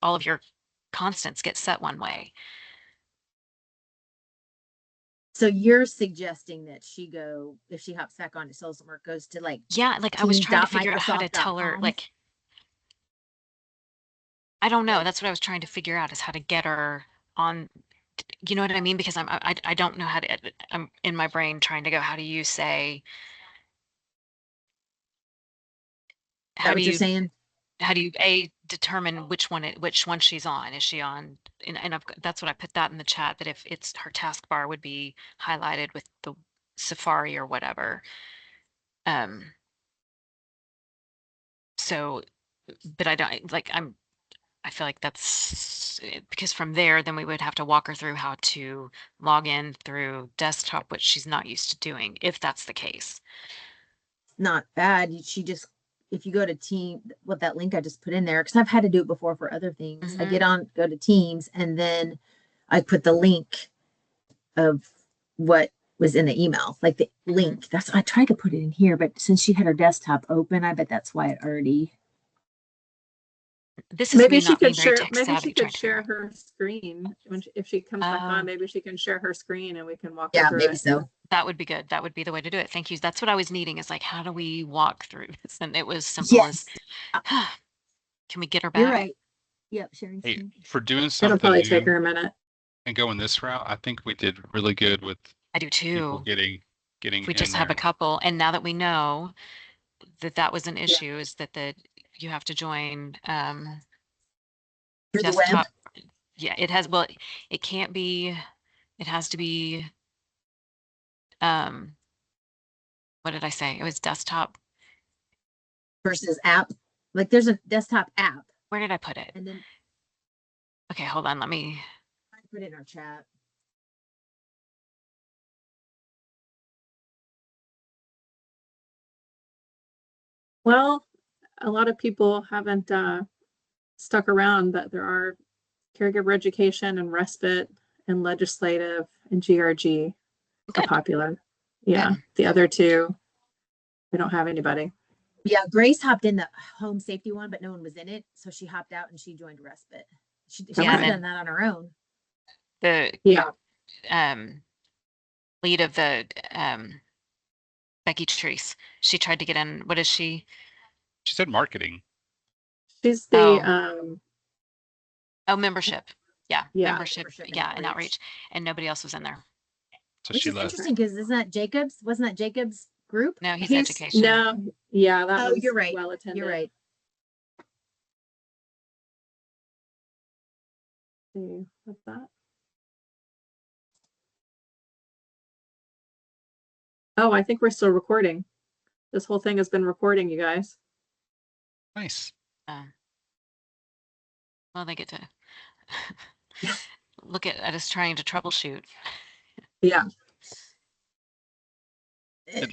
Speaker 15: all of your constants get set one way.
Speaker 16: So you're suggesting that if she hops back onto social work, goes to like
Speaker 15: Yeah, like I was trying to figure out how to tell her,
Speaker 16: teams.microsoft.com?
Speaker 15: like, I don't know.
Speaker 16: Like-
Speaker 15: That's what I was trying to figure out, is how to get her on, you know what I mean? Because I don't know how to, I'm in my brain trying to go, how do you say,
Speaker 16: Is that what you're saying?
Speaker 15: how do you determine which one she's on? Is she on? And that's what I put that in the chat, that if it's her taskbar would be highlighted with the Safari or whatever. So, but I don't like, I feel like that's because from there, then we would have to walk her through how to log in through desktop, which she's not used to doing, if that's the case.
Speaker 16: Not bad. She just, if you go to team, what that link I just put in there, because I've had to do it before for other things. I get on, go to Teams, and then I put the link of what was in the email, like the link. That's, I tried to put it in here, but since she had her desktop open, I bet that's why it already.
Speaker 15: This is
Speaker 17: Maybe
Speaker 15: me
Speaker 17: she
Speaker 15: not being
Speaker 17: could
Speaker 15: very
Speaker 17: share.
Speaker 15: tech
Speaker 17: Maybe
Speaker 15: savvy
Speaker 17: she
Speaker 15: trying
Speaker 17: could
Speaker 15: to figure
Speaker 17: share
Speaker 15: out.
Speaker 17: her screen when if she comes back on. Maybe she can share her screen and we can walk her
Speaker 16: Yeah,
Speaker 17: through
Speaker 16: maybe
Speaker 17: it.
Speaker 16: so.
Speaker 15: That would be good. That would be the way to do it. Thank you. That's what I was needing, is like, how do we walk through this? And it was simple as,
Speaker 16: Yes,
Speaker 15: can we get her
Speaker 16: you're
Speaker 15: back?
Speaker 16: right. Yep, sharing
Speaker 18: Hey,
Speaker 16: screen.
Speaker 18: for doing
Speaker 17: It'll
Speaker 18: something
Speaker 17: probably take
Speaker 18: new
Speaker 17: her a minute.
Speaker 18: and going this route, I think we did really good with
Speaker 15: I do
Speaker 18: people
Speaker 15: too.
Speaker 18: getting
Speaker 15: If we
Speaker 18: in
Speaker 15: just have a
Speaker 18: there.
Speaker 15: couple, and now that we know that that was an issue, is that you have to join
Speaker 16: Through the web.
Speaker 15: desktop. Yeah, it has, well, it can't be, it has to be, what did I say? It was desktop.
Speaker 16: Versus app. Like there's a desktop app.
Speaker 15: Where did I put it?
Speaker 16: And then
Speaker 15: Okay, hold on. Let me
Speaker 16: I put it in our chat.
Speaker 17: Well, a lot of people haven't stuck around, but there are caregiver education and respite and legislative and GRG are popular. Yeah, the other two, we don't have anybody.
Speaker 16: Yeah, Grace hopped in the home safety one, but no one was in it. So she hopped out and she joined respite. She must have done that on her own.
Speaker 15: The lead of the Becky Treese. She tried to get in. What is she?
Speaker 18: She said marketing.
Speaker 17: She's the
Speaker 15: membership. Yeah,
Speaker 17: Yeah.
Speaker 15: membership. Yeah, and outreach. And nobody else was in there.
Speaker 18: So
Speaker 16: Which is interesting because isn't that Jacob's? Wasn't that Jacob's group?
Speaker 15: No, he's education.
Speaker 17: No, yeah, that was
Speaker 16: you're right.
Speaker 17: Well attended.
Speaker 16: You're right.
Speaker 17: See, what's that? Oh, I think we're still recording. This whole thing has been recording, you guys.
Speaker 18: Nice.
Speaker 15: Well, they get to look at us trying to troubleshoot.
Speaker 17: Yeah.
Speaker 18: It